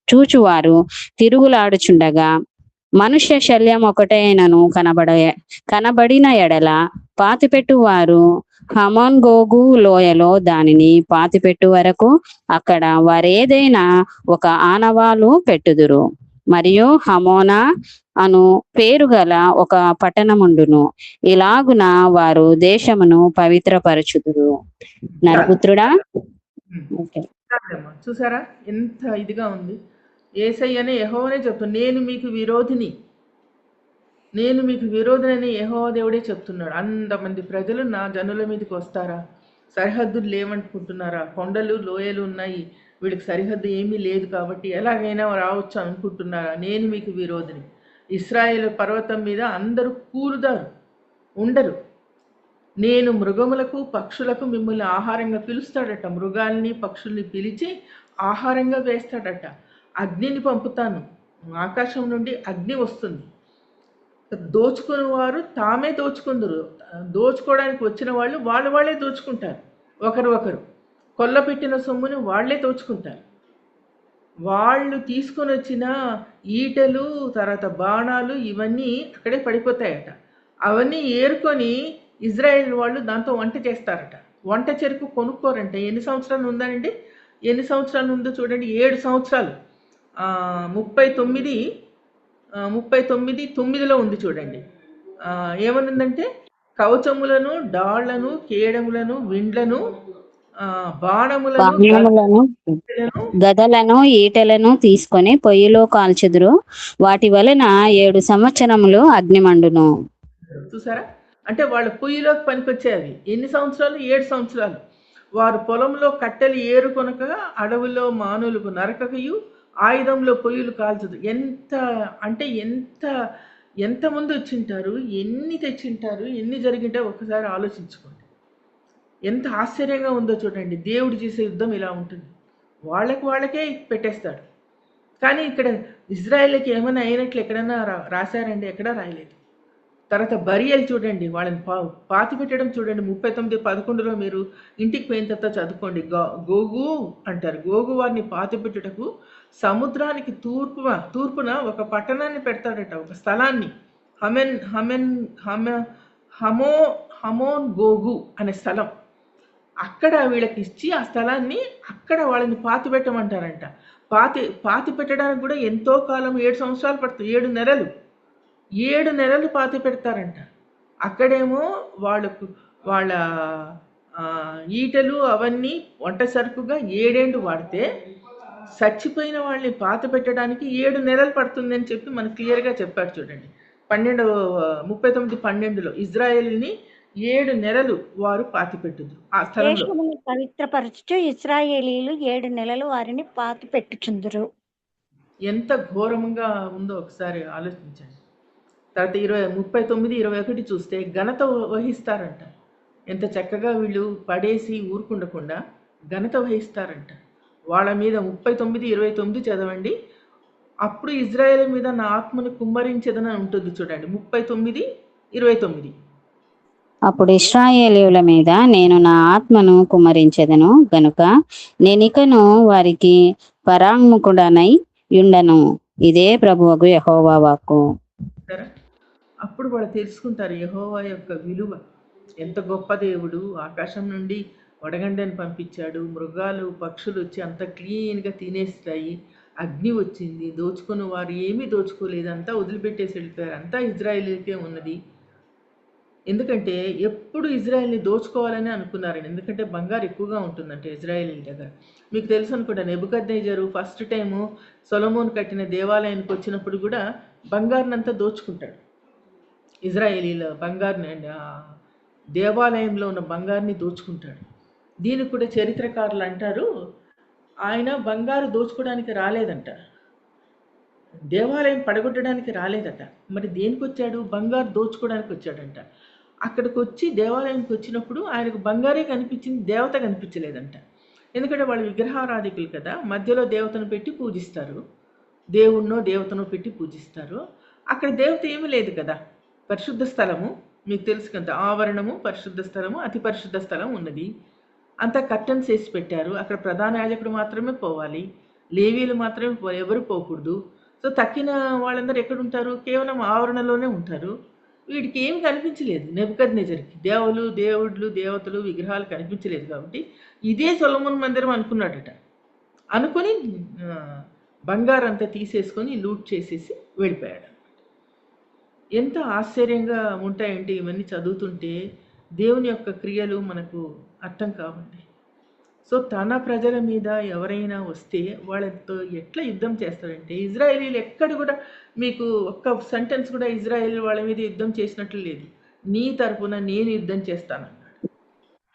చూచువారు తిరుగులాడుచుండగా మనుష్య శల్యం ఒకటైనను కనబడిన ఎడల పాతిపెట్టు వారు హమోన్ గోగు లోయలో దానిని పాతిపెట్టు వరకు అక్కడ వారేదైనా ఒక ఆనవాలు పెట్టుదురు. మరియు హమోనా అను పేరు గల ఒక పట్టణముండును. ఇలాగున వారు దేశమును పవిత్రపరచుదురు. నరపుత్రుడా, చూసారా ఎంత ఇదిగా ఉంది. యేసయ్యనే యెహోవానే చెప్తున్నాడు, నేను మీకు విరోధిని అని యెహోవా దేవుడే చెప్తున్నాడు. అంతమంది ప్రజలు నా జనుల మీదకి వస్తారా? సరిహద్దులు లేవనుకుంటున్నారా? కొండలు లోయలు ఉన్నాయి, వీళ్ళకి సరిహద్దు ఏమీ లేదు కాబట్టి ఎలాగైనా రావచ్చు అనుకుంటున్నారా? నేను మీకు విరోధిని. ఇశ్రాయేలు పర్వతం మీద అందరూ కూలుదారు, ఉండరు. నేను మృగములకు పక్షులకు మిమ్మల్ని ఆహారంగా పిలుస్తాడట. మృగాల్ని పక్షుల్ని పిలిచి ఆహారంగా వేస్తాడట. అగ్నిని పంపుతాను, ఆకాశం నుండి అగ్ని వస్తుంది. దోచుకుని వారు తామే దోచుకుందరు. దోచుకోవడానికి వచ్చిన వాళ్ళు వాళ్ళే దోచుకుంటారు. ఒకరు కొల్లపెట్టిన సొమ్ముని వాళ్లే దోచుకుంటారు. వాళ్ళు తీసుకొని వచ్చిన ఈటెలు, తర్వాత బాణాలు ఇవన్నీ అక్కడే పడిపోతాయట. అవన్నీ ఏరుకొని ఇజ్రాయేల్ వాళ్ళు దాంతో వంట చేస్తారట. వంట చెరుకు కొనుక్కోరంట. ఎన్ని సంవత్సరాలు ఉందండి? ఎన్ని సంవత్సరాలు ఉందో చూడండి. 7 సంవత్సరాలు. 39:9 ఉంది చూడండి. ఏమనుందంటే కవచములను, డాళ్లను, కేడములను, విండ్లను, బాణములను, గదలను, ఈటెలను తీసుకొని పొయ్యిలో కాల్చుదురు. వాటి వలన 7 సంవత్సరములు అగ్నిమండును. చూసారా? అంటే వాళ్ళ పొయ్యిలోకి పనికొచ్చేవి. ఎన్ని సంవత్సరాలు? 7 సంవత్సరాలు. వారు పొలంలో కట్టెలు ఏరుకొనక అడవుల్లో మానులకు నరకకయు ఆయుధంలో పొయ్యిలు కాల్చదు. ఎంతమంది వచ్చింటారు, ఎన్ని తెచ్చింటారు, ఎన్ని జరిగింటారు ఒకసారి ఆలోచించుకోండి. ఎంత ఆశ్చర్యంగా ఉందో చూడండి. దేవుడు చేసే యుద్ధం ఇలా ఉంటుంది. వాళ్ళకే పెట్టేస్తాడు. కానీ ఇక్కడ ఇజ్రాయేల్కి ఏమైనా అయినట్లు ఎక్కడైనా రాశారండి? ఎక్కడా రాయలేదు. తర్వాత బరియలు చూడండి, వాళ్ళని పాతి పెట్టడం చూడండి. 39:11 మీరు ఇంటికి పోయిన తర్వాత చదువుకోండి. గోగు అంటారు. గోగు వారిని పాతి పెట్టుటకు సముద్రానికి తూర్పున ఒక పట్టణాన్ని పెడతాడట, ఒక స్థలాన్ని. హమోన్ గోగు అనే స్థలం. అక్కడ వీళ్ళకి ఇచ్చి ఆ స్థలాన్ని అక్కడ వాళ్ళని పాతి పెట్టమంటారంట. పాతి పెట్టడానికి కూడా ఎంతో కాలం, 7 సంవత్సరాలు పడుతుంది. 7 నెలలు 7 నెలలు పాతి పెడతారంట. అక్కడేమో వాళ్ళ ఈటలు అవన్నీ వంట సరుకుగా 7 ఏళ్ళు వాడితే చచ్చిపోయిన వాళ్ళని పాతి పెట్టడానికి 7 నెలలు పడుతుందని చెప్పి మనకు క్లియర్గా చెప్పారు చూడండి. 39:12 ఇజ్రాయేల్ని 7 నెలలు వారు పాతి పెట్టుదురు ఆ స్థలంలో. పవిత్రపరచు ఇశ్రాయేలీయులు 7 నెలలు వారిని పాతి పెట్టుచుందురు. ఎంత ఘోరంగా ఉందో ఒకసారి ఆలోచించండి. తర్వాత 39:21 చూస్తే ఘనత వహిస్తారంట. ఎంత చక్కగా వీళ్ళు పడేసి ఊరుకుండకుండా ఘనత వహిస్తారంట. వాళ్ళ మీద 39:29 చదవండి. అప్పుడు ఇజ్రాయేల్ మీద నా ఆత్మను కుమ్మరించదని ఉంటుంది చూడండి. 39:29 అప్పుడు ఇశ్రాయేలీయుల మీద నేను నా ఆత్మను కుమ్మరించెదను గనుక నేనికను వారికి పరాంగుకుడనై యుండను. ఇదే ప్రభువగు యెహోవా వాక్కు. అప్పుడు వాళ్ళు తెలుసుకుంటారు యెహోవా యొక్క విలువ. ఎంత గొప్ప దేవుడు, ఆకాశం నుండి వడగండ్లను పంపించాడు, మృగాలు పక్షులు వచ్చి అంత క్లీన్గా తినేస్తాయి, అగ్ని వచ్చింది, దోచుకుని వారు ఏమీ దోచుకోలేదు, అంతా వదిలిపెట్టేసి వెళ్ళిపోయారు, అంతా ఇజ్రాయేలీకే ఉన్నది. ఎందుకంటే ఎప్పుడు ఇజ్రాయెల్ని దోచుకోవాలని అనుకున్నారండి. ఎందుకంటే బంగారు ఎక్కువగా ఉంటుందంటే ఇజ్రాయేలీల దగ్గర. మీకు తెలుసు అనుకుంటా, నెబుకద్నెజరు ఫస్ట్ టైము సొలొమోను కట్టిన దేవాలయానికి వచ్చినప్పుడు కూడా బంగారునంతా దోచుకుంటాడు. ఇజ్రాయేలీల బంగారుని, దేవాలయంలో ఉన్న బంగారుని దోచుకుంటాడు. దీనికి కూడా చరిత్రకారులు అంటారు, ఆయన బంగారు దోచుకోవడానికి రాలేదంట, దేవాలయం పడగొట్టడానికి రాలేదట. మరి దేనికి వచ్చాడు? బంగారు దోచుకోవడానికి వచ్చాడంట. అక్కడికి వచ్చి దేవాలయానికి వచ్చినప్పుడు ఆయనకు బంగారే కనిపించింది, దేవత కనిపించలేదంట. ఎందుకంటే వాళ్ళు విగ్రహారాధికులు కదా, మధ్యలో దేవతను పెట్టి పూజిస్తారు, దేవుణ్ణో దేవతనో పెట్టి పూజిస్తారు. అక్కడ దేవత ఏమీ లేదు కదా. పరిశుద్ధ స్థలము మీకు తెలుసు కదా, ఆవరణము, పరిశుద్ధ స్థలము, అతి పరిశుద్ధ స్థలం ఉన్నది. అంతా కర్టన్స్ వేసి పెట్టారు. అక్కడ ప్రధాన యాజకుడు మాత్రమే పోవాలి, లేవీలు మాత్రమే పోవాలి, ఎవరు పోకూడదు. సో తక్కిన వాళ్ళందరూ ఎక్కడుంటారు? కేవలం ఆవరణలోనే ఉంటారు. వీడికి ఏమి కనిపించలేదు నెబుకద్నెజర్కి, దేవుళ్ళు దేవతలు విగ్రహాలు కనిపించలేదు. కాబట్టి ఇదే సొలొమోను మందిరం అనుకున్నాడట. అనుకొని బంగారం అంతా తీసేసుకొని లూట్ చేసేసి వెళ్ళిపోయాడు. ఎంత ఆశ్చర్యంగా ఉంటాయంటే ఇవన్నీ చదువుతుంటే, దేవుని యొక్క క్రియలు మనకు అర్థం కావండి. సో తన ప్రజల మీద ఎవరైనా వస్తే వాళ్ళతో ఎట్లా యుద్ధం చేస్తారంటే, ఇజ్రాయేలీలు ఎక్కడ కూడా మీకు ఒక్క సెంటెన్స్ కూడా ఇజ్రాయేల్ వాళ్ళ మీద యుద్ధం చేసినట్లు లేదు. నీ తరపున నేను యుద్ధం చేస్తానన్నాడు,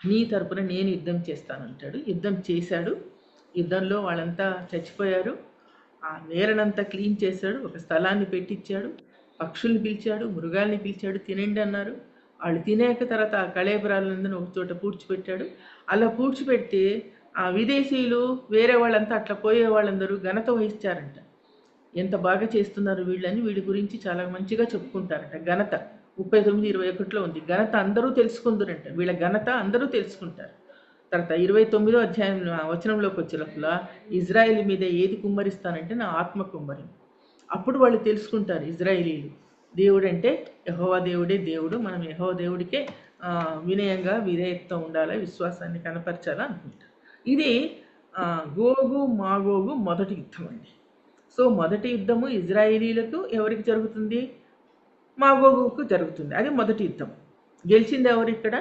నీ తరపున నేను యుద్ధం చేస్తానంటాడు. యుద్ధం చేశాడు. యుద్ధంలో వాళ్ళంతా చచ్చిపోయారు. ఆ నేరనంతా క్లీన్ చేశాడు, ఒక స్థలాన్ని పెట్టించాడు, పక్షుల్ని పిలిచాడు, మృగాల్ని పిలిచాడు, తినండి అన్నారు. వాళ్ళు తినేక తర్వాత ఆ కళేబరాలందరూ ఒక చోట పూడ్చిపెట్టాడు. అలా పూడ్చిపెడితే ఆ విదేశీయులు వేరే వాళ్ళంతా అట్లా పోయే వాళ్ళందరూ ఘనత వహించారంట. ఎంత బాగా చేస్తున్నారు వీళ్ళని, వీడి గురించి చాలా మంచిగా చెప్పుకుంటారట. ఘనత 39:21 ఉంది. ఘనత అందరూ తెలుసుకుందరంట, వీళ్ళ ఘనత అందరూ తెలుసుకుంటారు. తర్వాత 29వ అధ్యాయం వచనంలోకి వచ్చే లోపల ఇజ్రాయేల్ మీద ఏది కుమ్మరిస్తానంటే నా ఆత్మ కుమ్మరి. అప్పుడు వాళ్ళు తెలుసుకుంటారు ఇజ్రాయేలీలు, దేవుడు అంటే యెహోవా దేవుడే దేవుడు, మనం యెహోవా దేవుడికే వినయంగా విధేయతతో ఉండాలి, విశ్వాసాన్ని కనపరచాలా అనుకుంటారు. ఇది గోగు మాగోగు మొదటి యుద్ధం అండి. సో మొదటి యుద్ధము ఇజ్రాయేలీలకు ఎవరికి జరుగుతుంది? మాగోగుకు జరుగుతుంది. అది మొదటి యుద్ధం. గెలిచింది ఎవరు? ఇక్కడ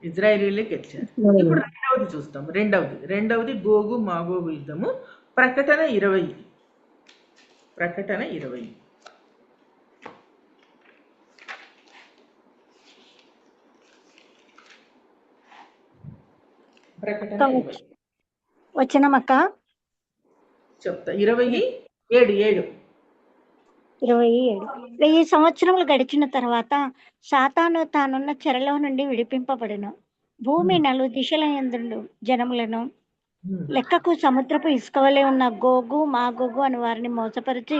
ఇజ్రాయేలీలే గెలిచారు. ఇప్పుడు రెండవది చూస్తాం. రెండవది గోగు మాగోగు యుద్ధము. ప్రకటన 20. ప్రకటన 20. వచనమక్క చెప్తా. 27. 1000 సంవత్సరములు గడిచిన తర్వాత సాతాను తానున్న చెరలో నుండి విడిపింపబడును. భూమి నలుదిశల యందు జనములను లెక్కకు సముద్రపు ఇసుక వలె ఉన్న గోగు మాగోగు అని వారిని మోసపరిచి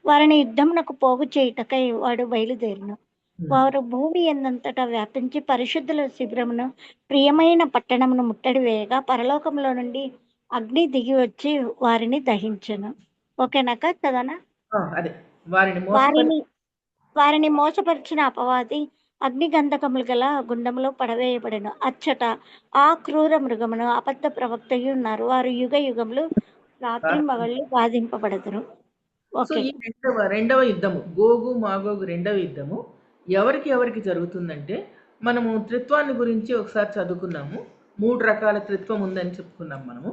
వారిని యుద్ధమునకు పోగు చేయుటకై వాడు బయలుదేరును. వారు భూమి ఎందంతటా వ్యాపించి పరిశుద్ధుల శిబిరమును ప్రియమైన పట్టణమును ముట్టడి వేయగా పరలోకంలో నుండి అగ్ని దిగి వచ్చి వారిని దహించను. ఓకేనాక చదవనా? అదే వారిని మోసపరిచిన అపవాది అగ్నిగంధకములు గల గుండంలో పడవేయబడను. అచ్చట ఆ క్రూర మృగమును అబద్ధ ప్రవక్తయు ఉన్నారు. వారు యుగ యుగములు రాత్రి మగళ్ళు బాధింపబడదురు. రెండవ యుద్ధము, గోగు మాగోగు రెండవ యుద్ధము ఎవరికి జరుగుతుందంటే, మనము త్రిత్వాన్ని గురించి ఒకసారి చదువుకున్నాము. 3 రకాల త్రిత్వం ఉందని చెప్పుకున్నాం మనము.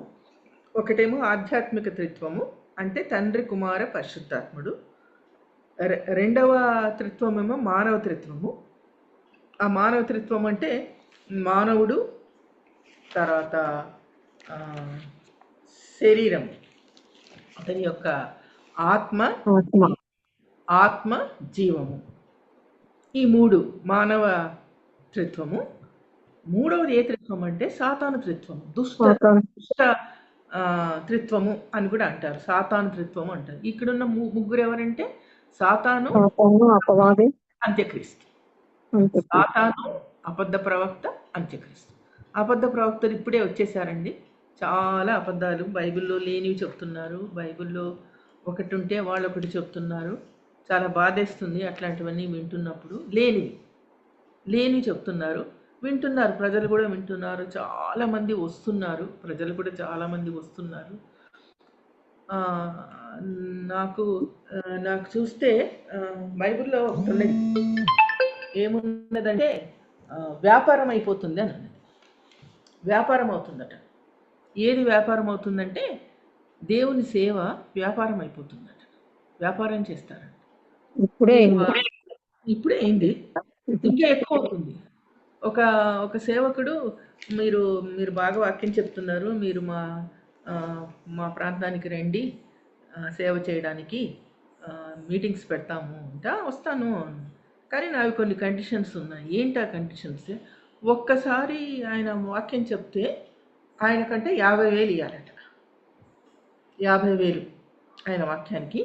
ఒకటేమో ఆధ్యాత్మిక త్రిత్వము, అంటే తండ్రి కుమార పరిశుద్ధాత్ముడు. రెండవ త్రిత్వం ఏమో మానవ త్రిత్వము. ఆ మానవ త్రిత్వం అంటే మానవుడు, తర్వాత శరీరం, అతని యొక్క ఆత్మ జీవము, ఈ 3 మానవ త్రిత్వము. మూడవది ఏ త్రిత్వం అంటే సాతాను త్రిత్వము, దుష్ట త్రిత్వము అని కూడా అంటారు. సాతాను త్రిత్వము అంటారు. ఇక్కడున్న ముగ్గురు ఎవరంటే సాతాను, అపవాది, అంత్యక్రీస్తు. సాతాను, అబద్ధ ప్రవక్త, అంత్యక్రీస్తు. అబద్ధ ప్రవక్తలు ఇప్పుడే వచ్చేసారండి. చాలా అబద్ధాలు బైబిల్లో లేనివి చెప్తున్నారు. బైబిల్లో ఒకటి ఉంటే వాళ్ళు ఒకటి చెప్తున్నారు. చాలా బాధేస్తుంది అట్లాంటివన్నీ వింటున్నప్పుడు. లేనివి చెప్తున్నారు, వింటున్నారు, ప్రజలు కూడా వింటున్నారు, చాలామంది వస్తున్నారు, ప్రజలు కూడా చాలామంది వస్తున్నారు. నాకు చూస్తే బైబిల్లో ఒకటి ఉన్నది, ఏమున్నదంటే వ్యాపారం అయిపోతుంది అని ఉన్నది. వ్యాపారం అవుతుందట. ఏది వ్యాపారం అవుతుందంటే దేవుని సేవ వ్యాపారం అయిపోతుందట. వ్యాపారం చేస్తారంట. ఇప్పుడే అయింది, ఇంకా ఎక్కువ అవుతుంది. ఒక సేవకుడు, మీరు బాగా వాక్యం చెప్తున్నారు, మీరు మా ప్రాంతానికి రండి సేవ చేయడానికి, మీటింగ్స్ పెడతాము అంటే వస్తాను, కానీ నావి కొన్ని కండిషన్స్ ఉన్నాయి. ఏంటి ఆ కండిషన్స్? ఒక్కసారి ఆయన వాక్యం చెప్తే ఆయనకంటే 50,000 ఇవ్వాలట. 50,000 ఆయన వాక్యానికి.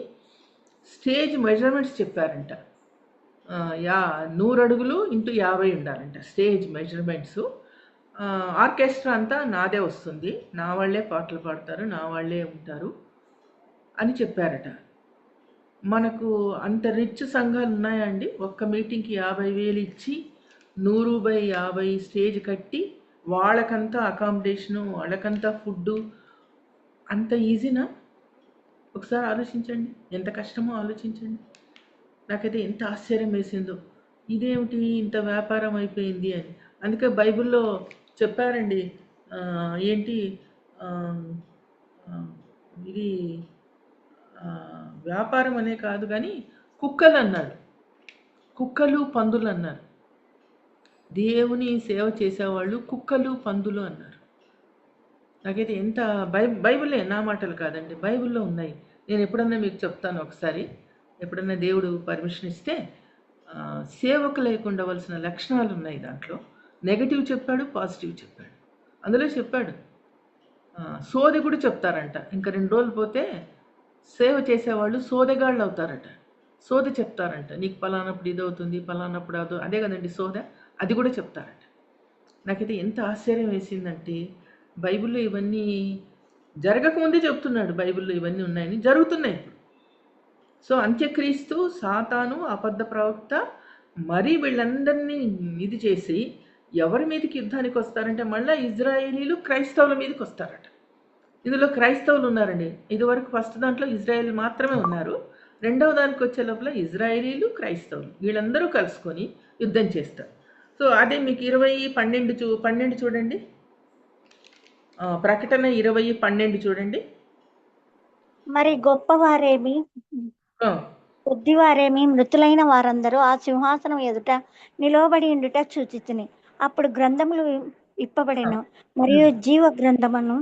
స్టేజ్ మెజర్మెంట్స్ చెప్పారంట. 100 అడుగులు ఇంటూ 50 ఉండాలంట స్టేజ్ మెజర్మెంట్స్. ఆర్కెస్ట్రా అంతా నాదే వస్తుంది, నా వాళ్ళే పాటలు పాడతారు, నా వాళ్ళే ఉంటారు అని చెప్పారట. మనకు అంత రిచ్ సంఘాలు ఉన్నాయండి? ఒక్క మీటింగ్కి 50,000 ఇచ్చి 100/50 స్టేజ్ కట్టి వాళ్ళకంతా అకామిడేషను, వాళ్ళకంతా ఫుడ్డు, అంత ఈజీనా? ఒకసారి ఆలోచించండి, ఎంత కష్టమో ఆలోచించండి. నాకైతే ఎంత ఆశ్చర్యం వేసిందో, ఇదేమిటి ఇంత వ్యాపారం అయిపోయింది అని. అందుకే బైబిల్లో చెప్పారండి, ఏంటి ఇది వ్యాపారం అనే కాదు కానీ కుక్కలు అన్నాడు, కుక్కలు పందులు అన్నారు. దేవుని సేవ చేసేవాళ్ళు కుక్కలు పందులు అన్నారు. నాకైతే ఎంత బైబిలే, నా మాటలు కాదండి, బైబిల్లో ఉన్నాయి. నేను ఎప్పుడన్నా మీకు చెప్తాను ఒకసారి, ఎప్పుడన్నా దేవుడు పర్మిషన్ ఇస్తే. సేవకులకు ఉండవలసిన లక్షణాలు ఉన్నాయి దాంట్లో. నెగటివ్ చెప్పాడు, పాజిటివ్ చెప్పాడు. అందులో చెప్పాడు సోదె కూడా చెప్తారంట. ఇంకా 2 రోజులు పోతే సేవ చేసేవాళ్ళు సోదెగాళ్ళు అవుతారట. సోదె చెప్తారంట, నీకు పలానప్పుడు ఇది అవుతుంది, పలానప్పుడు అదే కదండి సోద, అది కూడా చెప్తారట. నాకైతే ఎంత ఆశ్చర్యం వేసిందంటే, బైబిల్లో ఇవన్నీ జరగకముందే చెప్తున్నాడు, బైబిల్లో ఇవన్నీ ఉన్నాయని, జరుగుతున్నాయి ఇప్పుడు. సో అంత్యక్రీస్తు, సాతాను, అబద్ధ ప్రవక్త, మరి వీళ్ళందరినీ ఇది చేసి ఎవరి మీదకి యుద్ధానికి వస్తారంటే మళ్ళీ ఇజ్రాయేలీలు క్రైస్తవుల మీదకి వస్తారట. ఇందులో క్రైస్తవులు ఉన్నారండి. ఇదివరకు ఫస్ట్ దాంట్లో ఇజ్రాయేల్ మాత్రమే ఉన్నారు. రెండవ దానికి వచ్చే లోపల ఇజ్రాయేలీలు, క్రైస్తవులు వీళ్ళందరూ కలుసుకొని యుద్ధం చేస్తారు. సో అదే మీకు 20:12 చూడండి. ప్రకటన 20:12 చూడండి. మరి గొప్పవారేమి కొద్దివారేమి మృతులైన వారందరూ ఆ సింహాసనం ఎదుట నిలవబడి ఉండుట చూచితిని. అప్పుడు గ్రంథములు విప్పబడెను, మరియు జీవ గ్రంథమును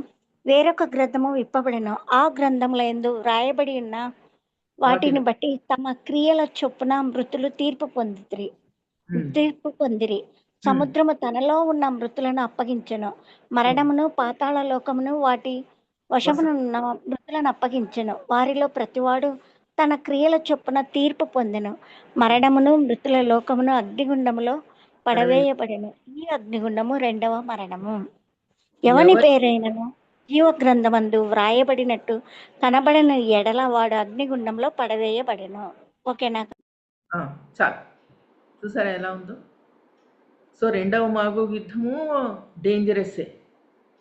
వేరొక గ్రంథము విప్పబడెను. ఆ గ్రంథముల యందు వ్రాయబడి ఉన్న వాటిని బట్టి తమ క్రియల చొప్పున మృతులు తీర్పు పొందిరి. సముద్రము తనలో ఉన్న మృతులను అప్పగించెను, మరణమును పాతాళ లోకమును వాటి వశమునున్న మృతులను అప్పగించెను. వారిలో ప్రతివాడు తన క్రియల చొప్పున తీర్పు పొందెను. మరణమును మృతుల లోకమును అగ్నిగుండములో పడవేయబడెను. ఈ అగ్నిగుండము 2వ మరణము. ఎవని పేరైనను జీవ గ్రంథమందు వ్రాయబడినట్టు కనబడిన ఎడల వాడు అగ్నిగుండంలో పడవేయబడెను. ఓకేనా? చాలు, చూసారా ఎలా ఉందో. సో 2వ మాగోగు యుద్ధము డేంజరస్సే,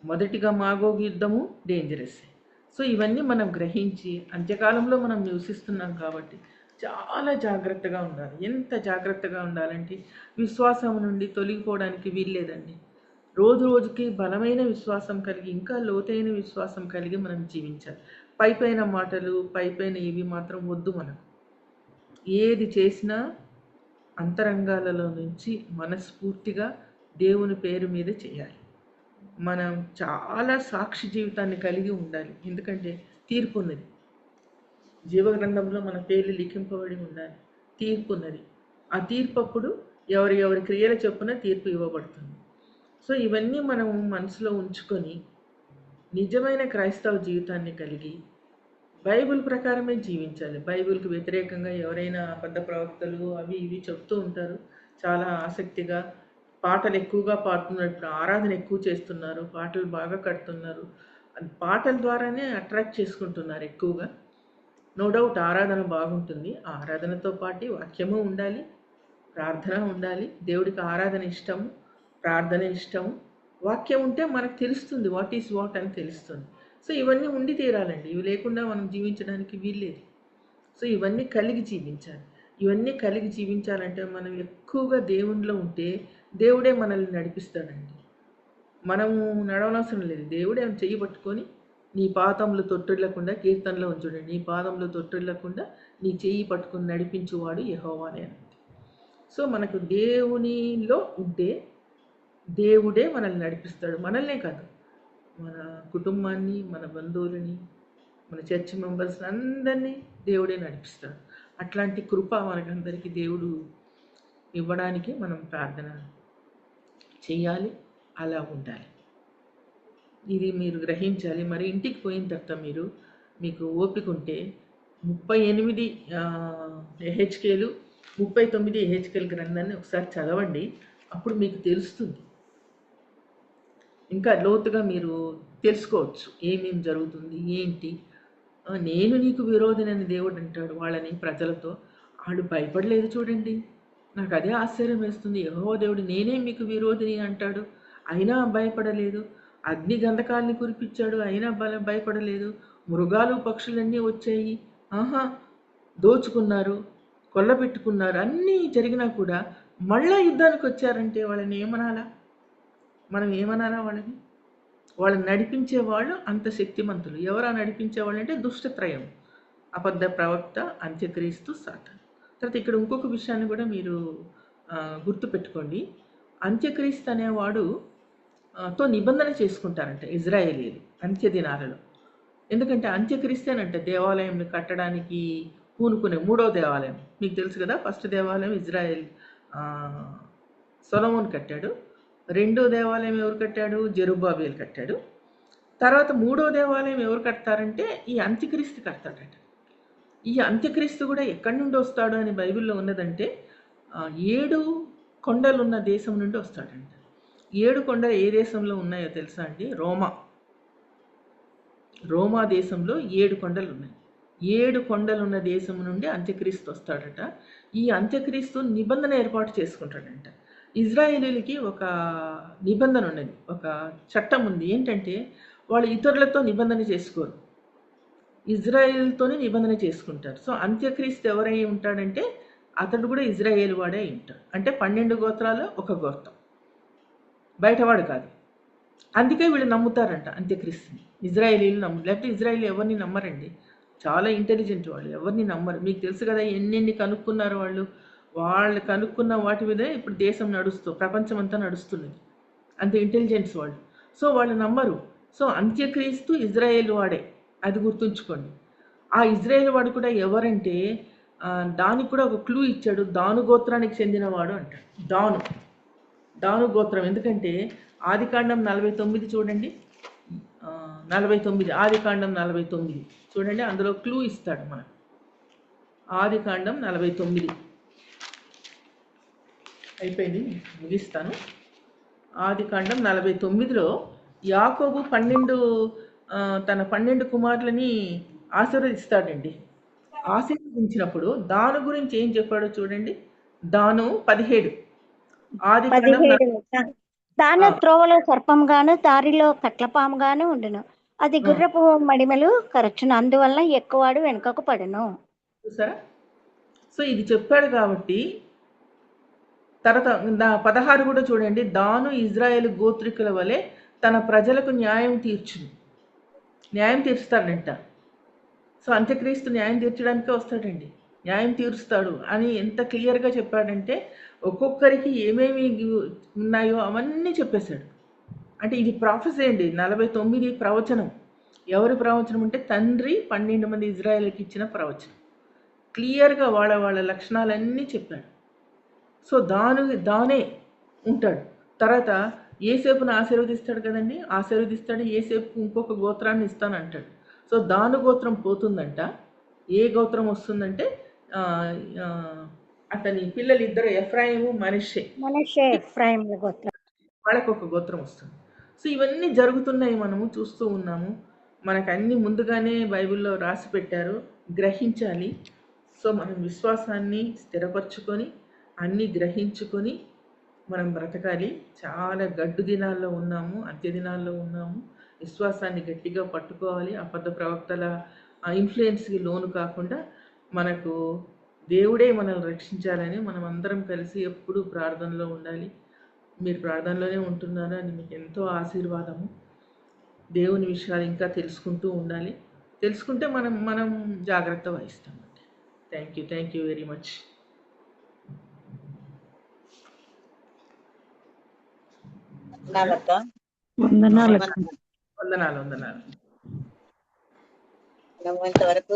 మొదటిగా మాగోగు యుద్ధము డేంజరస్సే. సో ఇవన్నీ మనం గ్రహించి అంత్యకాలంలో మనం నివసిస్తున్నాం కాబట్టి చాలా జాగ్రత్తగా ఉండాలి. ఎంత జాగ్రత్తగా ఉండాలంటే విశ్వాసం నుండి తొలగిపోవడానికి వీల్లేదండి. రోజు రోజుకి బలమైన విశ్వాసం కలిగి, ఇంకా లోతైన విశ్వాసం కలిగి మనం జీవించాలి. పైపైన మాటలు, పైపైన ఇవి మాత్రం వద్దు మనకు. ఏది చేసినా అంతరంగాలలో నుంచి మనస్ఫూర్తిగా దేవుని పేరు మీద చేయాలి. మనం చాలా సాక్షి జీవితాన్ని కలిగి ఉండాలి. ఎందుకంటే తీర్పు ఉన్నది, జీవగ్రంథంలో మన పేర్లు లిఖింపబడి ఉండాలి. తీర్పు ఉన్నది. ఆ తీర్పు అప్పుడు ఎవరి క్రియల చొప్పున తీర్పు ఇవ్వబడుతుంది. సో ఇవన్నీ మనం మనసులో ఉంచుకొని నిజమైన క్రైస్తవ జీవితాన్ని కలిగి బైబిల్ ప్రకారమే జీవించాలి. బైబిల్కి వ్యతిరేకంగా ఎవరైనా అబద్ధ ప్రవక్తలు అవి ఇవి చెప్తూ ఉంటారు, చాలా ఆసక్తిగా పాటలు ఎక్కువగా పాడుతున్నారు, ఇప్పుడు ఆరాధన ఎక్కువ చేస్తున్నారు, పాటలు బాగా కడుతున్నారు, పాటల ద్వారానే అట్రాక్ట్ చేసుకుంటున్నారు ఎక్కువగా. నో డౌట్ ఆరాధన బాగుంటుంది. ఆ ఆరాధనతో పాటు వాక్యము ఉండాలి, ప్రార్థన ఉండాలి. దేవుడికి ఆరాధన ఇష్టము, ప్రార్థన ఇష్టము. వాక్యం ఉంటే మనకు తెలుస్తుంది వాట్ ఈస్ వాట్ అని తెలుస్తుంది. సో ఇవన్నీ ఉండి తీరాలండి. ఇవి లేకుండా మనం జీవించడానికి వీల్లేదు. సో ఇవన్నీ కలిగి జీవించాలి. ఇవన్నీ కలిగి జీవించాలంటే మనం ఎక్కువగా దేవునిలో ఉంటే దేవుడే మనల్ని నడిపిస్తాడండి. మనము నడవనవసరం లేదు. దేవుడే చెయ్యి పట్టుకొని నీ పాదములు తొట్టిల్లకుండా, కీర్తనలో ఉంచుడు, నీ పాదములు తొట్టిల్లకుండా నీ చెయ్యి పట్టుకొని నడిపించువాడు యెహోవానే అని. సో మనకు దేవునిలో ఉంటే దేవుడే మనల్ని నడిపిస్తాడు. మనల్నే కాదు, మన కుటుంబాన్ని, మన బంధువులని, మన చర్చ్ మెంబర్స్ అందరినీ దేవుడే నడిపిస్తాడు. అట్లాంటి కృప మనకందరికీ దేవుడు ఇవ్వడానికి మనం ప్రార్థన చేయాలి, అలా ఉండాలి. ఇది మీరు గ్రహించాలి. మరి ఇంటికి పోయిన తర్వాత మీకు ఓపిక ఉంటే 38 ఎహెచ్కేలు 39 ఎహెచ్కేల్ గ్రంథాన్ని ఒకసారి చదవండి. అప్పుడు మీకు తెలుస్తుంది, ఇంకా లోతుగా మీరు తెలుసుకోవచ్చు ఏమేమి జరుగుతుంది ఏంటి. నేను నీకు విరోధినని దేవుడు అంటాడు వాళ్ళని, ప్రజలతో. వాళ్ళు భయపడలేదు చూడండి. నాకు అదే ఆశ్చర్యం వేస్తుంది. యెహోవా దేవుడు నేనే మీకు విరోధిని అంటాడు, అయినా భయపడలేదు. అగ్ని గంధకాల్ని కురిపించాడు, అయినా భయపడలేదు. మృగాలు పక్షులన్నీ వచ్చాయి, దోచుకున్నారు, కొల్లబెట్టుకున్నారు. అన్నీ జరిగినా కూడా మళ్ళా యుద్ధానికి వచ్చారంటే వాళ్ళని ఏమనాలా? మనం ఏమనాలా? వాళ్ళని నడిపించే వాళ్ళు అంత శక్తిమంతులు. ఎవరా నడిపించేవాళ్ళు అంటే దుష్టత్రయం, అబద్ధ ప్రవక్త, అంత్యక్రీస్తు, సాతాను. తర్వాత ఇక్కడ ఇంకొక విషయాన్ని కూడా మీరు గుర్తుపెట్టుకోండి. అంత్యక్రీస్తు అనేవాడు తో నిబంధన చేసుకుంటారంట ఇజ్రాయేలీలు అంత్య దినాలలో. ఎందుకంటే అంత్యక్రీస్తేనంట దేవాలయం కట్టడానికి పూనుకునే 3వ దేవాలయం. మీకు తెలుసు కదా, ఫస్ట్ దేవాలయం ఇజ్రాయేల్ సొలొమోన్ కట్టాడు. 2వ దేవాలయం ఎవరు కట్టాడు? జెరుబ్బాబెల్ కట్టాడు. తర్వాత 3వ దేవాలయం ఎవరు కడతారంటే ఈ అంత్యక్రీస్తు కడతాడట. ఈ అంత్యక్రీస్తు కూడా ఎక్కడి నుండి వస్తాడు అని బైబిల్లో ఉన్నదంటే 7 కొండలున్న దేశం నుండి వస్తాడంట. 7 కొండలు ఏ దేశంలో ఉన్నాయో తెలుసా అండి? రోమా దేశంలో 7 కొండలు ఉన్నాయి. 7 కొండలున్న దేశం నుండి అంత్యక్రీస్తు వస్తాడట. ఈ అంత్యక్రీస్తు నిబంధన ఏర్పాటు చేసుకుంటాడంట. ఇజ్రాయేలీలకి ఒక నిబంధన ఉన్నది, ఒక చట్టం ఉంది. ఏంటంటే వాళ్ళు ఇతరులతో నిబంధన చేసుకోరు, ఇజ్రాయేల్తోనే నిబంధన చేసుకుంటారు. సో అంత్యక్రీస్తు ఎవరై ఉంటాడంటే అతడు కూడా ఇజ్రాయేల్ వాడే ఉంటాడు. అంటే 12 గోత్రాలు ఒక గోత్రం, బయటవాడు కాదు. అందుకే వీళ్ళు నమ్ముతారంట అంత్యక్రీస్తుని. ఇజ్రాయేలీలు లేకపోతే ఇజ్రాయేల్ ఎవరిని నమ్మరండి. చాలా ఇంటెలిజెంట్ వాళ్ళు, ఎవరిని నమ్మరు. మీకు తెలుసు కదా ఎన్ని కనుక్కున్నారు వాళ్ళు కనుక్కున్న వాటి మీద ఇప్పుడు దేశం ప్రపంచం అంతా నడుస్తున్నది. అంత ఇంటెలిజెన్స్ వాళ్ళు. సో వాళ్ళు నమ్మరు. సో అంత్యక్రీస్తు ఇజ్రాయేల్ వాడే, అది గుర్తుంచుకోండి. ఆ ఇజ్రాయేల్ వాడు కూడా ఎవరంటే దానికి కూడా ఒక క్లూ ఇచ్చాడు. దాను గోత్రానికి చెందినవాడు అంటాడు. దాను గోత్రం. ఎందుకంటే ఆదికాండం 49 చూడండి, 49 ఆదికాండం 49 చూడండి, అందులో క్లూ ఇస్తాడు మనకు. ఆదికాండం 49 అయిపోయింది, ముగిస్తాను. ఆదికాండం 49లో యాకోబు తన 12 కుమారులని ఆశీర్వదిస్తాడండి. ఆశీర్వదించినప్పుడు దాను గురించి ఏం చెప్పాడో చూడండి. దాను 17 ఆదికాండం 17 దాని త్రోవలో సర్పంగాను దారిలో కట్లపాముగాను ఉండును, అది గుర్రపు మడిమలు కరచును, అందువల్ల ఎక్కువాడు వెనుకకు పడును. చూసారా? సో ఇది చెప్పాడు కాబట్టి తర్వాత 16 కూడా చూడండి. దాను ఇజ్రాయేల్ గోత్రికుల వలె తన ప్రజలకు న్యాయం తీరుస్తాడంట. సో అంత్యక్రీస్తు న్యాయం తీర్చడానికే వస్తాడండి, న్యాయం తీరుస్తాడు అని ఎంత క్లియర్గా చెప్పాడంటే ఒక్కొక్కరికి ఏమేమి ఉన్నాయో అవన్నీ చెప్పేశాడు. అంటే ఇది ప్రాఫెసీ అండి. 49 ప్రవచనం. ఎవరి ప్రవచనం అంటే తండ్రి 12 మంది ఇజ్రాయేల్కి ఇచ్చిన ప్రవచనం. క్లియర్గా వాళ్ళ లక్షణాలన్నీ చెప్పాడు. సో దానే ఉంటాడు. తర్వాత ఏసేపును ఆశీర్వదిస్తాడు కదండి, ఆశీర్వదిస్తాడు. ఏసేపుకు ఇంకొక గోత్రాన్ని ఇస్తానంటాడు. సో దాను గోత్రం పోతుందంట. ఏ గోత్రం వస్తుందంటే అతని పిల్లలు ఇద్దరు ఎఫ్రాయిము, మనష్షే వాళ్ళకు ఒక గోత్రం వస్తుంది. సో ఇవన్నీ జరుగుతున్నాయి, మనము చూస్తూ ఉన్నాము. మనకు అన్ని ముందుగానే బైబిల్లో రాసి పెట్టారు, గ్రహించాలి. సో మనం విశ్వాసాన్ని స్థిరపరచుకొని అన్ని గ్రహించుకొని మనం బ్రతకాలి. చాలా గడ్డు దినాల్లో ఉన్నాము, అంత్య దినాల్లో ఉన్నాము. విశ్వాసాన్ని గట్టిగా పట్టుకోవాలి. అబద్ధ ప్రవక్తల ఇన్ఫ్లుయెన్స్కి లోను కాకుండా మనకు దేవుడే మనల్ని రక్షించాలని మనం అందరం కలిసి ఎప్పుడూ ప్రార్థనలో ఉండాలి. మీరు ప్రార్థనలోనే ఉంటున్నారా అని మీకు ఎంతో ఆశీర్వాదము. దేవుని విషయాలు ఇంకా తెలుసుకుంటూ ఉండాలి. తెలుసుకుంటే మనం జాగ్రత్త వహిస్తామండి. Thank you very much. వందనాలు. వందనాలు. ఇంతవరకు